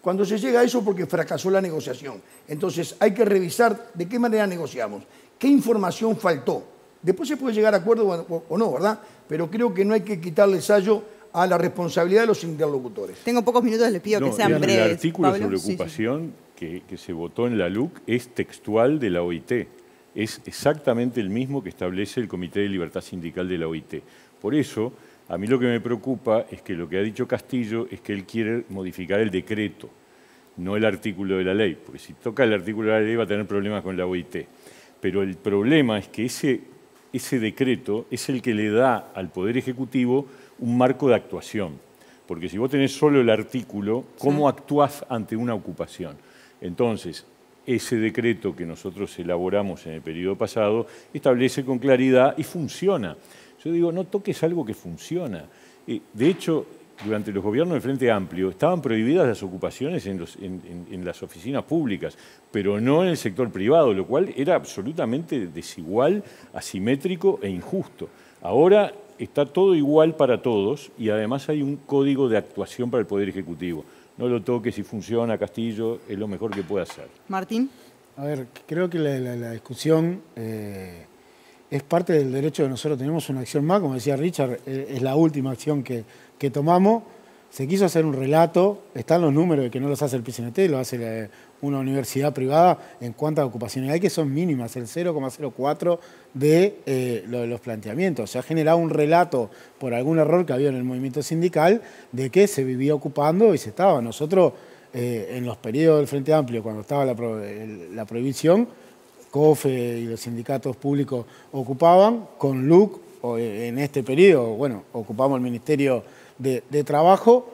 Cuando se llega a eso porque fracasó la negociación. Entonces hay que revisar de qué manera negociamos, qué información faltó. Después se puede llegar a acuerdo o no, ¿verdad? Pero creo que no hay que quitarle sallo a la responsabilidad de los interlocutores. Tengo pocos minutos, les pido que sean breves. El artículo Pablo, sobre ocupación que se votó en la LUC es textual de la OIT. Es exactamente el mismo que establece el Comité de Libertad Sindical de la OIT. Por eso, a mí lo que me preocupa es que lo que ha dicho Castillo es que él quiere modificar el decreto, no el artículo de la ley, porque si toca el artículo de la ley va a tener problemas con la OIT. Pero el problema es que ese decreto es el que le da al Poder Ejecutivo un marco de actuación. Porque si vos tenés solo el artículo, ¿cómo actuás ante una ocupación? Entonces, ese decreto que nosotros elaboramos en el periodo pasado establece con claridad y funciona. Yo digo, no toques algo que funciona. De hecho, durante los gobiernos del Frente Amplio estaban prohibidas las ocupaciones en las oficinas públicas, pero no en el sector privado, lo cual era absolutamente desigual, asimétrico e injusto. Ahora está todo igual para todos y además hay un código de actuación para el Poder Ejecutivo. No lo toques, si funciona, Castillo, es lo mejor que puede hacer. Martín. A ver, creo que la discusión es parte del derecho de nosotros. Tenemos una acción más, como decía Richard, es la última acción que tomamos, Se quiso hacer un relato, están los números de que no los hace el PCNT, lo hace una universidad privada en cuanto a ocupaciones. Hay que son mínimas, el 0,04 de los planteamientos. Se ha generado un relato por algún error que había en el movimiento sindical de que se vivía ocupando y se estaba. Nosotros, en los periodos del Frente Amplio, cuando estaba la prohibición, COFE y los sindicatos públicos ocupaban, con LUC, en este periodo, bueno, ocupamos el Ministerio de Trabajo.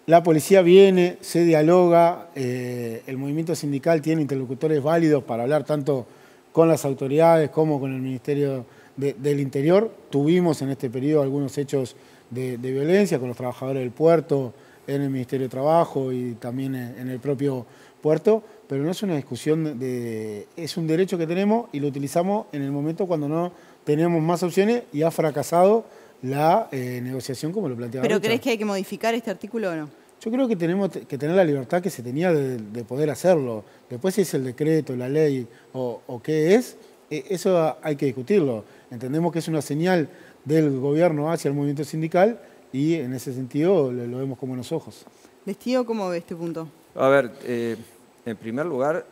La policía viene, se dialoga, el movimiento sindical tiene interlocutores válidos para hablar tanto con las autoridades como con el Ministerio del Interior. Tuvimos en este periodo algunos hechos de violencia con los trabajadores del puerto, en el Ministerio de Trabajo y también en el propio puerto, pero no es una discusión es un derecho que tenemos y lo utilizamos en el momento cuando no tenemos más opciones y ha fracasado la negociación como lo planteaba. ¿Pero crees que hay que modificar este artículo o no? Yo creo que tenemos que tener la libertad que se tenía de poder hacerlo. Después si es el decreto, la ley o qué es, eso hay que discutirlo. Entendemos que es una señal del gobierno hacia el movimiento sindical y en ese sentido lo vemos con buenos ojos. Lestío, ¿cómo ve este punto? A ver, en primer lugar,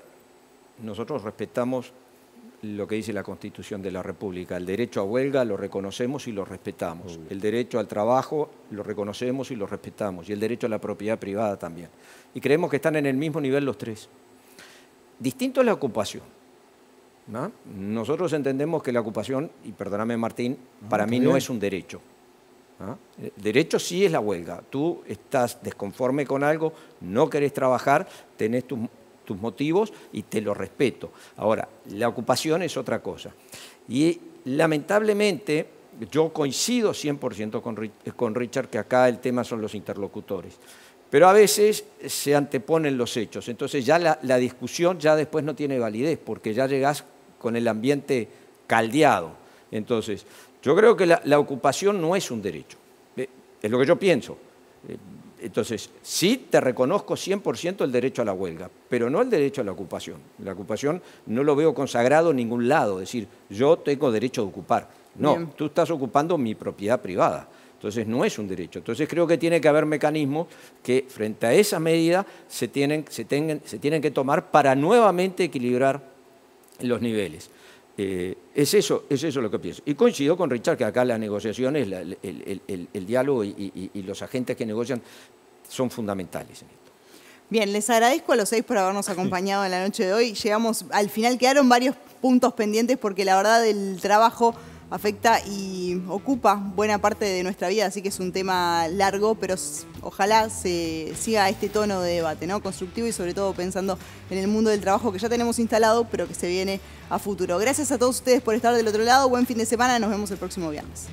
nosotros respetamos lo que dice la Constitución de la República. El derecho a huelga lo reconocemos y lo respetamos. El derecho al trabajo lo reconocemos y lo respetamos. Y el derecho a la propiedad privada también. Y creemos que están en el mismo nivel los tres. Distinto es la ocupación, ¿no? Nosotros entendemos que la ocupación, y perdóname Martín, para mí no es un derecho. ¿no? El derecho sí es la huelga. Tú estás desconforme con algo, no querés trabajar, tenés tus motivos y te lo respeto. Ahora, la ocupación es otra cosa. Y lamentablemente, yo coincido 100% con Richard que acá el tema son los interlocutores. Pero a veces se anteponen los hechos. Entonces ya la discusión ya después no tiene validez porque ya llegás con el ambiente caldeado. Entonces, yo creo que la ocupación no es un derecho. Es lo que yo pienso. Entonces, sí te reconozco 100% el derecho a la huelga, pero no el derecho a la ocupación. La ocupación no lo veo consagrado en ningún lado, es decir, yo tengo derecho a ocupar. No, bien, tú estás ocupando mi propiedad privada. Entonces, no es un derecho. Entonces, creo que tiene que haber mecanismos que frente a esa medida se tienen que tomar para nuevamente equilibrar los niveles. Es eso lo que pienso. Y coincido con Richard que acá las negociaciones, el diálogo y los agentes que negocian son fundamentales en esto. Bien, les agradezco a los 6 por habernos acompañado en la noche de hoy. Llegamos al final, quedaron varios puntos pendientes porque la verdad el trabajo afecta y ocupa buena parte de nuestra vida, así que es un tema largo, pero ojalá se siga este tono de debate, ¿no? Constructivo y sobre todo pensando en el mundo del trabajo que ya tenemos instalado, pero que se viene a futuro. Gracias a todos ustedes por estar del otro lado, buen fin de semana, nos vemos el próximo viernes.